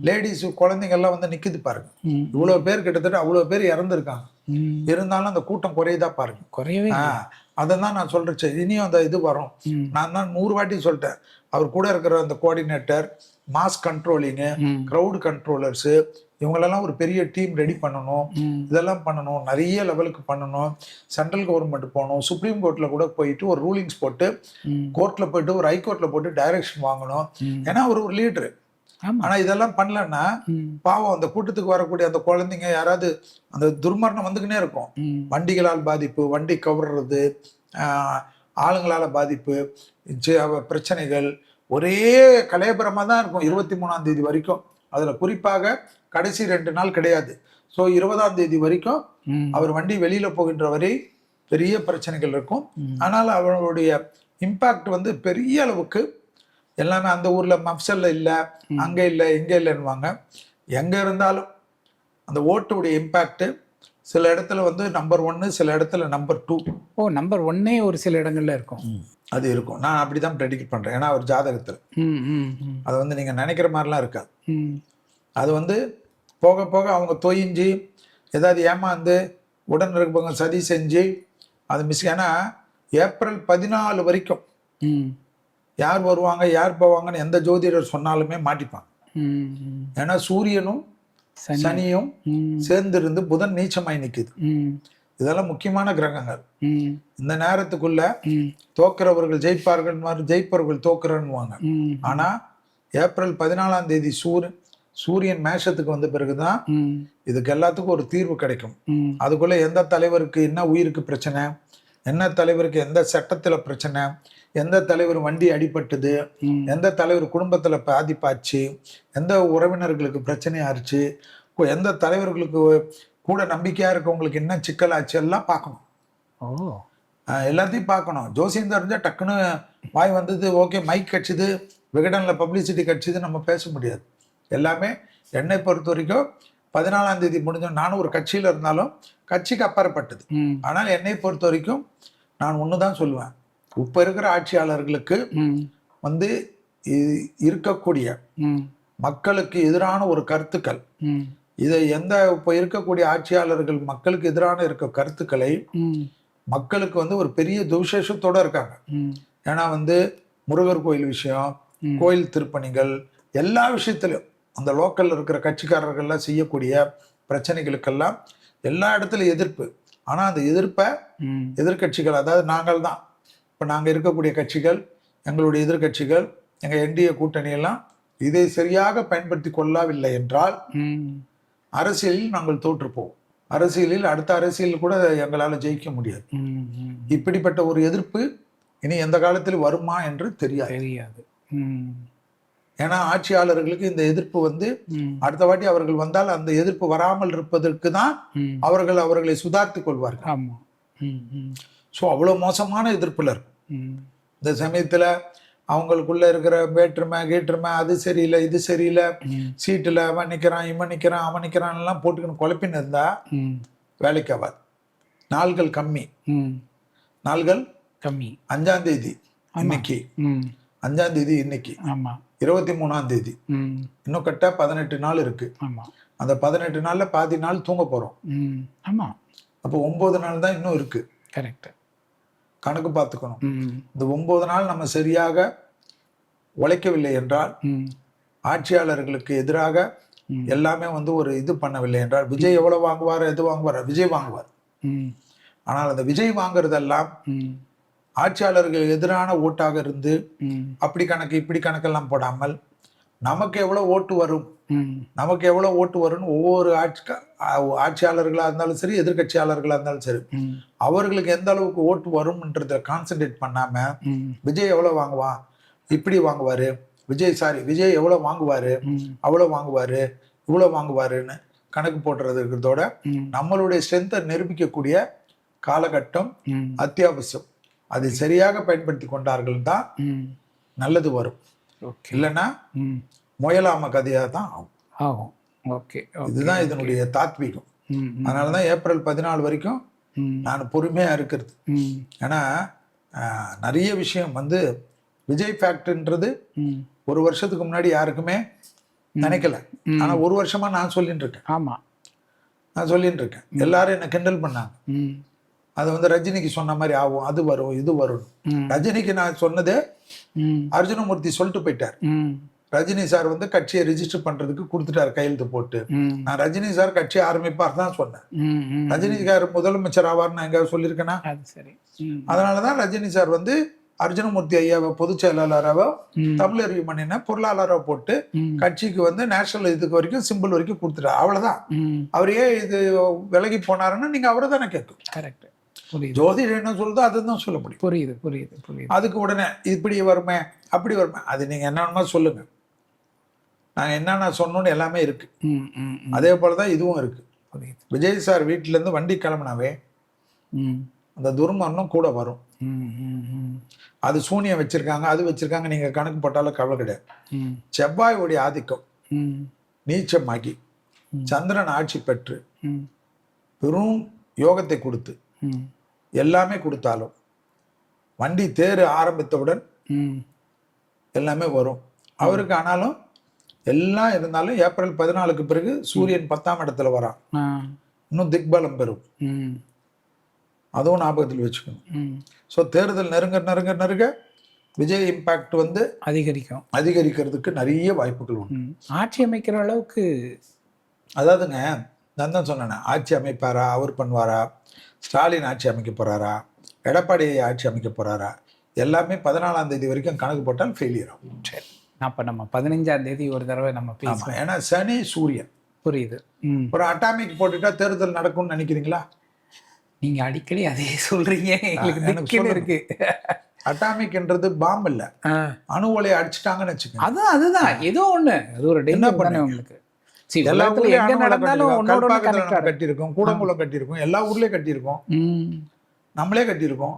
லேடிஸ் குழந்தைங்கள்லாம் வந்து நிற்குது பாருங்க. இவ்வளவு பேர், கிட்டத்தட்ட அவ்வளோ பேர் இறந்துருக்காங்க. இருந்தாலும் அந்த கூட்டம் குறையதா பாருங்க. குறையவே. அதை தான் நான் சொல்றேன். இனியும் அந்த இது வரும். நான் தான் 100 வாட்டி சொல்லிட்டேன். அவர் கூட இருக்கிற அந்த கோஆர்டினேட்டர், மாஸ் கண்ட்ரோலிங்கு, க்ரௌடு கண்ட்ரோலர்ஸு, இவங்களெல்லாம் ஒரு பெரிய டீம் ரெடி பண்ணணும். இதெல்லாம் பண்ணணும், நிறைய லெவலுக்கு பண்ணணும். சென்ட்ரல் கவர்மெண்ட் போகணும், சுப்ரீம் கோர்ட்டில் கூட போயிட்டு ஒரு ரூலிங்ஸ் போட்டு, கோர்ட்டில் போயிட்டு ஒரு ஹைகோர்ட்டில் போட்டு டைரக்ஷன் வாங்கணும். ஏன்னா அவர் ஒரு லீடரு. ஆனால் இதெல்லாம் பண்ணலன்னா பாவம் அந்த கூட்டத்துக்கு வரக்கூடிய அந்த குழந்தைங்க யாராவது அந்த துர்மரணம் வந்துக்கினே இருக்கும். வண்டிகளால் பாதிப்பு, வண்டி கவர்றது, ஆளுங்களால் பாதிப்பு, பிரச்சனைகள், ஒரே கலையபுரமாக தான் இருக்கும் 23ஆம் தேதி வரைக்கும். அதில் குறிப்பாக கடைசி 2 நாள் கிடையாது. ஸோ 20ஆம் தேதி வரைக்கும் அவர் வண்டி வெளியில் போகின்ற வரை பெரிய பிரச்சனைகள் இருக்கும். ஆனால் அவருடைய இம்பேக்ட் வந்து பெரிய அளவுக்கு எல்லாமே அந்த ஊரில் மப்சல்ல இல்லை, அங்கே இல்லை, இங்கே இல்லைன்னுவாங்க. எங்கே இருந்தாலும் அந்த ஓட்டுடைய இம்பேக்ட் சில இடத்துல வந்து நம்பர் 1, சில இடத்துல நம்பர் 2. நம்பர் 1 ஒரு சில இடங்கள்ல இருக்கும். அது இருக்கும். நான் அப்படி தான் ப்ரெடிக்ட் பண்ணுறேன். ஏன்னா அவர் ஜாதகத்தில் அது வந்து நீங்கள் நினைக்கிற மாதிரிலாம் இருக்காது. அது வந்து போக போக அவங்க தொய்ஞ்சு ஏதாவது ஏமாந்து உடன் இருப்பவங்க சதி செஞ்சு அது மிஸ். ஏன்னா ஏப்ரல் 14 வரைக்கும் யார் வருவாங்க யார் போவாங்கன்னு எந்த ஜோதிடர் சொன்னாலுமே மாட்டிப்பாங்க. ஏன்னா சூரியனும் சனியும் சேர்ந்திருந்து புதன் நீச்சமாய் நிற்குது. இதெல்லாம் முக்கியமான கிரகங்கள். இந்த நேரத்துக்குள்ள தோக்கிறவர்கள் ஜெயிப்பார்கள், ஜெயிப்பவர்கள் தோக்குறன்னுவாங்க. ஆனா ஏப்ரல் 14ஆம் தேதி சூரியன் மேஷத்துக்கு வந்த பிறகுதான் இதுக்கு எல்லாத்துக்கும் ஒரு தீர்வு கிடைக்கும். அதுக்குள்ள எந்த தலைவருக்கு என்ன உயிருக்கு பிரச்சனை, என்ன தலைவருக்கு எந்த சட்டத்துல பிரச்சனை, எந்த தலைவர் வண்டி அடிபட்டது, எந்த தலைவர் குடும்பத்துல பாதிப்பாச்சு, எந்த உறவினர்களுக்கு பிரச்சனையாச்சு, எந்த தலைவர்களுக்கு கூட நம்பிக்கையா இருக்கவங்களுக்கு என்ன சிக்கலாச்சு, எல்லாம் பார்க்கணும். எல்லாத்தையும் பார்க்கணும். ஜோசியம் தெரிஞ்சா டக்குன்னு வாய் வந்தது, ஓகே மைக் கட்சிது, விகடன்ல பப்ளிசிட்டி கட்சிது, நம்ம பேச முடியாது. எல்லாமே என்னை பொறுத்த வரைக்கும் 14ஆம் தேதி முடிஞ்சோம். நானும் ஒரு கட்சியில் இருந்தாலும் கட்சிக்கு அப்பாற்பட்டது. ஆனால் என்னை பொறுத்த வரைக்கும் நான் ஒன்று தான் சொல்லுவேன். இப்போ இருக்கிற ஆட்சியாளர்களுக்கு வந்து இருக்கக்கூடிய மக்களுக்கு எதிரான ஒரு கருத்துக்கள், இதை இப்போ இருக்கக்கூடிய ஆட்சியாளர்கள் மக்களுக்கு எதிரான இருக்க கருத்துக்களை மக்களுக்கு வந்து ஒரு பெரிய துவிசேஷத்தோட இருக்காங்க. ஏன்னா வந்து முருகர் கோயில் விஷயம், கோயில் திருப்பணிகள், எல்லா விஷயத்திலும் அந்த லோக்கல்ல இருக்கிற கட்சிக்காரர்கள்லாம் செய்யக்கூடிய பிரச்சனைகளுக்கெல்லாம் எல்லா இடத்துலையும் எதிர்ப்பு. ஆனா அந்த எதிர்ப்பை எதிர்க்கட்சிகள், அதாவது நாங்கள் தான், இப்போ நாங்கள் இருக்கக்கூடிய கட்சிகள், எங்களுடைய எதிர்க்கட்சிகள், எங்கள் என்டிஏ கூட்டணியெல்லாம் இதை சரியாக பயன்படுத்தி கொள்ளவில்லை என்றால் அரசியலில் நாங்கள் தோற்றுப்போம். அரசியலில் அடுத்த அரசியலில் கூட எங்களால் ஜெயிக்க முடியாது. இப்படிப்பட்ட ஒரு எதிர்ப்பு இனி எந்த காலத்தில் வருமா என்று தெரியாது. ஏன்னா ஆட்சியாளர்களுக்கு இந்த எதிர்ப்பு வந்து அடுத்த வாட்டி அவர்கள் வந்தால் அந்த எதிர்ப்பு வராமல் இருப்பதற்கு தான் அவர்கள் அவர்களை சுதாரித்துக் கொள்வார்கள். ஸோ அவ்வளோ மோசமான எதிர்ப்புல இருக்கும். இந்த சமயத்துல அவங்களுக்குள்ள இருக்கிற வேற்றுமை அது சரியில்லை, இது சரியில்லை, சீட்டுல அவன் நிக்கிறான், இவன் நிக்கிறான், அவன் நிக்கிறான் எல்லாம் போட்டுக்கணும் குழப்பின்னு இருந்தா வேலைக்கு ஆகாது. நாள்கள் கம்மி. 5ஆம் தேதி இன்னைக்கு, 5ஆம் தேதி இன்னைக்கு, 23ஆம் தேதி, இன்னும் கட்ட 18 நாள் இருக்கு. அந்த 18 நாள்ல பாதி நாள் தூங்க போறோம். அப்போ 9 நாள் தான் இன்னும் இருக்கு. கரெக்ட். கணக்கு பார்த்துக்கணும். இந்த 9 நாள் நம்ம சரியாக உழைக்கவில்லை என்றால், ஆட்சியாளர்களுக்கு எதிராக எல்லாமே வந்து ஒரு இது பண்ணவில்லை என்றால், விஜய் எவ்வளவு வாங்குவார், எது வாங்குவார், விஜய் வாங்குவார். ஆனால் அந்த விஜய் வாங்குறதெல்லாம் ஆட்சியாளர்கள் எதிரான ஓட்டாக இருந்து அப்படி கணக்கு இப்படி கணக்கெல்லாம் போடாமல் நமக்கு எவ்வளவு ஓட்டு வரும், நமக்கு எவ்வளவு ஓட்டு வரும்னு ஒவ்வொரு ஆட்சியாளர்களா இருந்தாலும் சரி, எதிர்கட்சியாளர்களா இருந்தாலும் சரி, அவர்களுக்கு எந்த அளவுக்கு ஓட்டு வரும்ன்றத கான்சென்ட்ரேட் பண்ணாம விஜய் எவ்வளவு வாங்குவான், இப்படி வாங்குவாரு, விஜய் எவ்வளவு வாங்குவாரு, அவ்வளவு வாங்குவாரு, இவ்வளவு வாங்குவாருன்னு கணக்கு போடுறதுக்கிறதோட நம்மளுடைய ஸ்ட்ரென்த்தை நிரூபிக்கக்கூடிய காலகட்டம் அத்தியாவசியம். அதை சரியாக பயன்படுத்தி கொண்டார்கள் தான் நல்லது வரும். இல்லைன்னா முயலாம கதையா தான் ஆகும். இதுதான் இதனுடைய தாத்வீகம். அதனாலதான் ஏப்ரல் 14 வரைக்கும் நான் பொறுமையா இருக்கிறது. ஏன்னா நிறைய விஷயம் வந்து விஜய் ஃபேக்ட்ன்றது ஒரு வருஷத்துக்கு முன்னாடி யாருக்குமே நினைக்கல. ஆனா ஒரு வருஷமா நான் சொல்லிட்டு இருக்கேன். எல்லாரும் என்ன கிண்டல் பண்ணாங்க. அது வந்து ரஜினிக்கு சொன்ன மாதிரி ஆகும், அது வரும், இது வரும். ரஜினிக்கு நான் சொன்னது அர்ஜுனமூர்த்தி சொல்லிட்டு போயிட்டார். ரஜினி சார் வந்து கட்சியை ரிஜிஸ்டர் பண்றதுக்கு கொடுத்துட்டாரு கையெழுத்து போட்டு. நான் ரஜினி சார் கட்சியை ஆரம்பிப்பார் தான் சொன்னேன். ரஜினி சார் முதலமைச்சர் ஆவார் நான் எங்க சொல்லியிருக்கேன்னா? அதனாலதான் ரஜினி சார் வந்து அர்ஜுனமூர்த்தி ஐயாவை பொதுச் செயலாளராவோ தமிழறிவு மணின பொருளாளராக போட்டு கட்சிக்கு வந்து நேஷனல் இதுக்கு வரைக்கும் சிம்பிள் வரைக்கும் கொடுத்துட்டாரு. அவ்வளவுதான். அவரையே இது விலகி போனாருன்னா நீங்க அவரை தானே கேட்கும். கரெக்ட். ஜோதிடர் என்ன சொல்றதோ அதுதான் சொல்ல முடியும். புரியுது. அதுக்கு உடனே இப்படி வருமே அப்படி வருமே, அது நீங்க என்னன்னா சொல்லுங்க, நாங்க என்னன்னா சொன்னோன்னு எல்லாமே இருக்கு. அதே போலதான் இதுவும் இருக்கு. விஜய் சார் வீட்டுல இருந்து வண்டி கிளம்புனாவே அந்த துர்மரணம் கூட வரும். அது சூனியம் வச்சிருக்காங்க, அது வச்சிருக்காங்க, நீங்க கணக்கு போட்டாலும் கவலை கிடையாது. செவ்வாயுடைய ஆதிக்கம் நீச்சமாகி சந்திரன் ஆட்சி பெற்று பெரும் யோகத்தை கொடுத்து எல்லாமே கொடுத்தாலும் வண்டி தேர் ஆரம்பித்தவுடன் எல்லாமே வரும் அவருக்கு. ஆனாலும் எல்லாம் இருந்தாலும் ஏப்ரல் 14க்கு பிறகு சூரியன் 10ஆம் இடத்துல வரான், இன்னும் திக்பலம் பெறும். அதுவும் ஞாபகத்தில் வச்சுக்கணும். ஸோ தேர்தல் நெருங்க விஜய் இம்பாக்ட் வந்து அதிகரிக்கிறதுக்கு நிறைய வாய்ப்புகள் உண்டு. ஆட்சி அமைக்கிற அளவுக்கு, அதாவதுங்க நான் தான் சொன்னேன், ஆட்சி அமைப்பாரா, அவர் பண்ணுவாரா, ஸ்டாலின் ஆட்சி அமைக்க போறாரா, எடப்பாடி ஆட்சி அமைக்க போறாரா, எல்லாமே 14ஆம் தேதி வரைக்கும் கணக்கு போட்டால் ஃபெயிலியர் ஆகும். சரி, அப்போ நம்ம 15ஆம் தேதி ஒரு தடவை நம்ம பேசலாம். ஏன்னா சனி சூரியன். புரியுது. ஒரு அட்டாமிக் போட்டுட்டா தேர்தல் நடக்கும்னு நினைக்கிறீங்களா? நீங்க அடிக்கடி அதே சொல்றீங்க, எங்களுக்கு இருக்கு. அட்டாமிக்ன்றது பாம் இல்ல, அணு உலையை அடிச்சுட்டாங்கன்னு வச்சுக்கோங்க. அதுதான் ஏதோ ஒண்ணு, அது ஒரு என்ன பண்ண உங்களுக்கு கட்டியிருக்கோம், கூடங்குளம் கட்டியிருக்கோம், எல்லா ஊர்லயும் கட்டியிருக்கோம், நம்மளே கட்டியிருக்கோம்.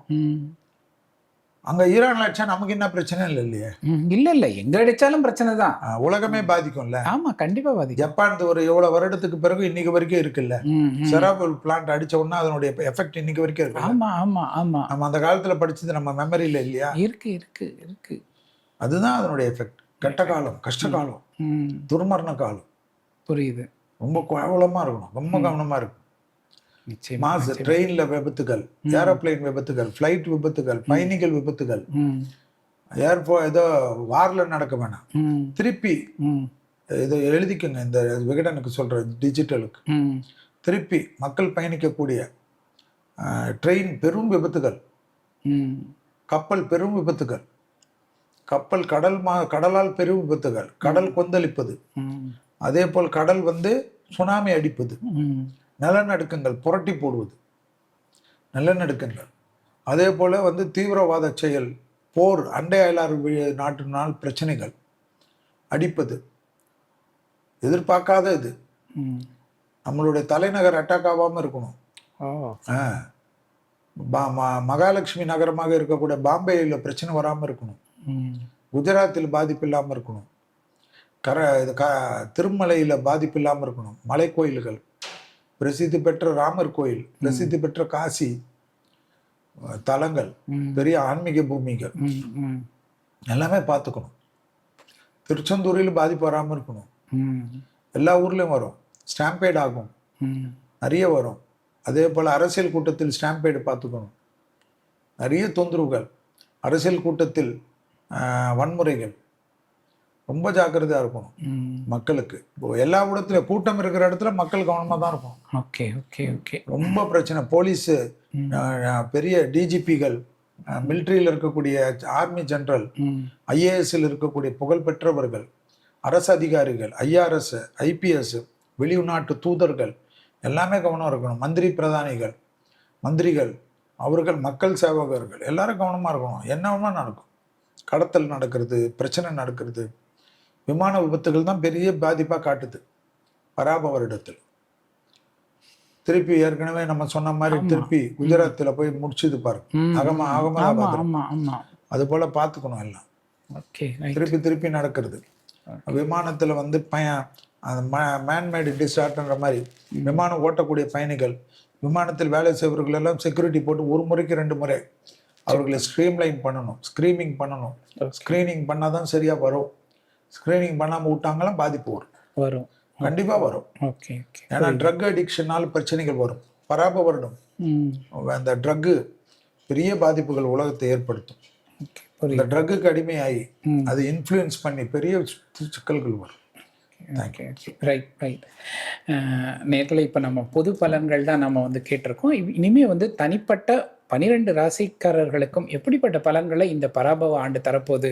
அங்க ஈரான்ல அடிச்சா நமக்கு என்ன பிரச்சனை இல்லையே? இல்ல எங்க அடிச்சாலும் பிரச்சனை தான், உலகமே பாதிக்கும்ல. ஆமா, கண்டிப்பா பாதிக்கும். ஜப்பான் ஒரு எவ்வளவு வருடத்துக்கு பிறகு இன்னைக்கு வரைக்கும் இருக்குல்ல, செராபிள் பிளான்ட் அடிச்ச உடனே அதனுடைய எஃபெக்ட் இன்னைக்கு வரைக்கும் இருக்கு. நம்ம அந்த காலத்துல படிச்சது நம்ம மெமரியில இல்லையா? இருக்கு. அதுதான் அதனுடைய எஃபெக்ட். கட்ட காலம், கஷ்ட காலம், துர்மரண காலம். புரியுது. ரொம்ப கேவலமா இருக்கணும், ரொம்ப கவனமா இருக்கும். மாசு ட்ரெயின்ல விபத்துகள், ஏரோப்ளைன் விபத்துகள், பிளைட் விபத்துகள், பயணிகள் விபத்துகள், ஏதோ வார்ல நடக்க வேணாம், திருப்பி இதை எழுதிக்கோங்க, இந்த விகடனுக்கு சொல்கிற டிஜிட்டலுக்கு. ம் திருப்பி மக்கள் பயணிக்கக்கூடிய ட்ரெயின் பெரும் விபத்துகள், ம் கப்பல் பெரும் விபத்துகள், கப்பல் கடலால் பெரும் விபத்துகள், கடல் கொந்தளிப்பது, ம் அதே போல் கடல் வந்து சுனாமி அடிப்பது, ம் நிலநடுக்கங்கள் புரட்டி போடுவது, நிலநடுக்கங்கள், அதே போல் வந்து தீவிரவாத செயல், போர், அண்டை அயலார் நாட்டினால் பிரச்சனைகள் அடிப்பது, எதிர்பார்க்காத இது. ம் நம்மளுடைய தலைநகர் அட்டாக் ஆகாமல் இருக்கணும். ஓ மகாலட்சுமி நகரமாக இருக்கக்கூடிய பாம்பேயில் பிரச்சனை வராமல் இருக்கணும். ம் குஜராத்தில் பாதிப்பு இல்லாமல் இருக்கணும். திருமலையில் பாதிப்பு இல்லாமல் இருக்கணும். மலை கோயில்கள், பிரசித்தி பெற்ற ராமர் கோயில், பிரசித்தி பெற்ற காசி தலங்கள், பெரிய ஆன்மீக பூமிகள் ம் ம் எல்லாமே பார்த்துக்கணும். திருச்செந்தூரில் பாதிப்பு வராமல் இருக்கணும். ம் எல்லா ஊர்லேயும் வரும், ஸ்டாம்பேட் ஆகும், ம் நிறைய வரும். அதே போல் அரசியல் கூட்டத்தில் ஸ்டாம்பேடு பார்த்துக்கணும். நிறைய தொந்தரவுகள், அரசியல் கூட்டத்தில் வன்முறைகள், ரொம்ப ஜாக்கிரதையாக இருக்கணும் ம் மக்களுக்கு. இப்போ எல்லா இடத்துலையும் கூட்டம் இருக்கிற இடத்துல மக்கள் கவனமாக தான் இருக்கும். ஓகே ஓகே ஓகே ரொம்ப பிரச்சனை. போலீஸு, பெரிய டிஜிபிகள், மிலிட்ரியில் இருக்கக்கூடிய ஆர்மி ஜெனரல், ம் ஐஏஎஸ்ஸில் இருக்கக்கூடிய புகழ்பெற்றவர்கள், அரசு அதிகாரிகள், ஐஆர்எஸ், ஐபிஎஸ், வெளிநாட்டு தூதர்கள் எல்லாமே கவனம் இருக்கணும். மந்திரி பிரதானிகள், மந்திரிகள், அவர்கள் மக்கள் சேவகர்கள் எல்லாரும் கவனமாக இருக்கணும். என்னவெல்லாம் நடக்கும், கடத்தல் நடக்கிறது, பிரச்சனை நடக்கிறது, விமான விபத்துகள் தான் பெரிய பாதிப்பாக காட்டுது பராப வருடத்தில். திருப்பி ஏற்கனவே நம்ம சொன்ன மாதிரி திருப்பி குஜராத்தில் போய் முடிச்சுது பாருங்க, அகமதாபாத். அது போல் பார்த்துக்கணும் எல்லாம். ஓகே திருப்பி நடக்கிறது. விமானத்தில் வந்து மேன்மேடு டிசாஸ்டர்ன்ற மாதிரி விமானம் ஓட்டக்கூடிய பயணிகள், விமானத்தில் வேலை செய்பவர்கள் எல்லாம் செக்யூரிட்டி போட்டு ஒரு முறைக்கு 2 முறை அவர்களை ஸ்க்ரீம்லைன் பண்ணணும், ஸ்க்ரீனிங் பண்ணணும். ஸ்க்ரீனிங் பண்ணால் தான் சரியாக வரும். ஸ்க்ரீனிங் பண்ணாமல் விட்டாங்களாம் பாதிப்பு வரும், கண்டிப்பாக வரும். Okay okay. ஏன்னா ட்ரக் அடிக்ஷனால் பிரச்சனைகள் வரும். பராப வருடம் அந்த ட்ரக்கு பெரிய பாதிப்புகள் உலகத்தை ஏற்படுத்தும். இந்த ட்ரக்குக்கு அடிமையாகி அது இன்ஃப்ளூயன்ஸ் பண்ணி பெரிய சிக்கல்கள் வரும். ரைட். நேரில் இப்போ நம்ம பொது பலன்கள் தான் நம்ம வந்து கேட்டிருக்கோம். இனிமேல் வந்து தனிப்பட்ட 12 ராசிக்காரர்களுக்கும் எப்படிப்பட்ட பலன்களை இந்த பராபவ ஆண்டு தரப்போகுது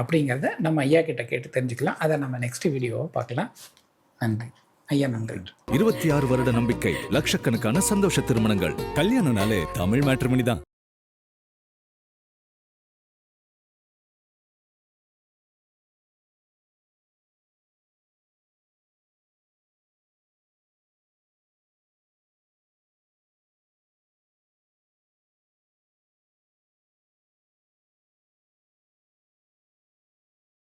அப்படிங்கிறத நம்ம ஐயா கிட்ட கேட்டு தெரிஞ்சுக்கலாம். அதை நம்ம நெக்ஸ்ட் வீடியோவை பார்க்கலாம். நன்றி ஐயா, நன்றி. 26 வருட நம்பிக்கை, லட்சக்கணக்கான சந்தோஷ திருமணங்கள். கல்யாணம்னாலே தமிழ் மேட்ரிமோனி தான்.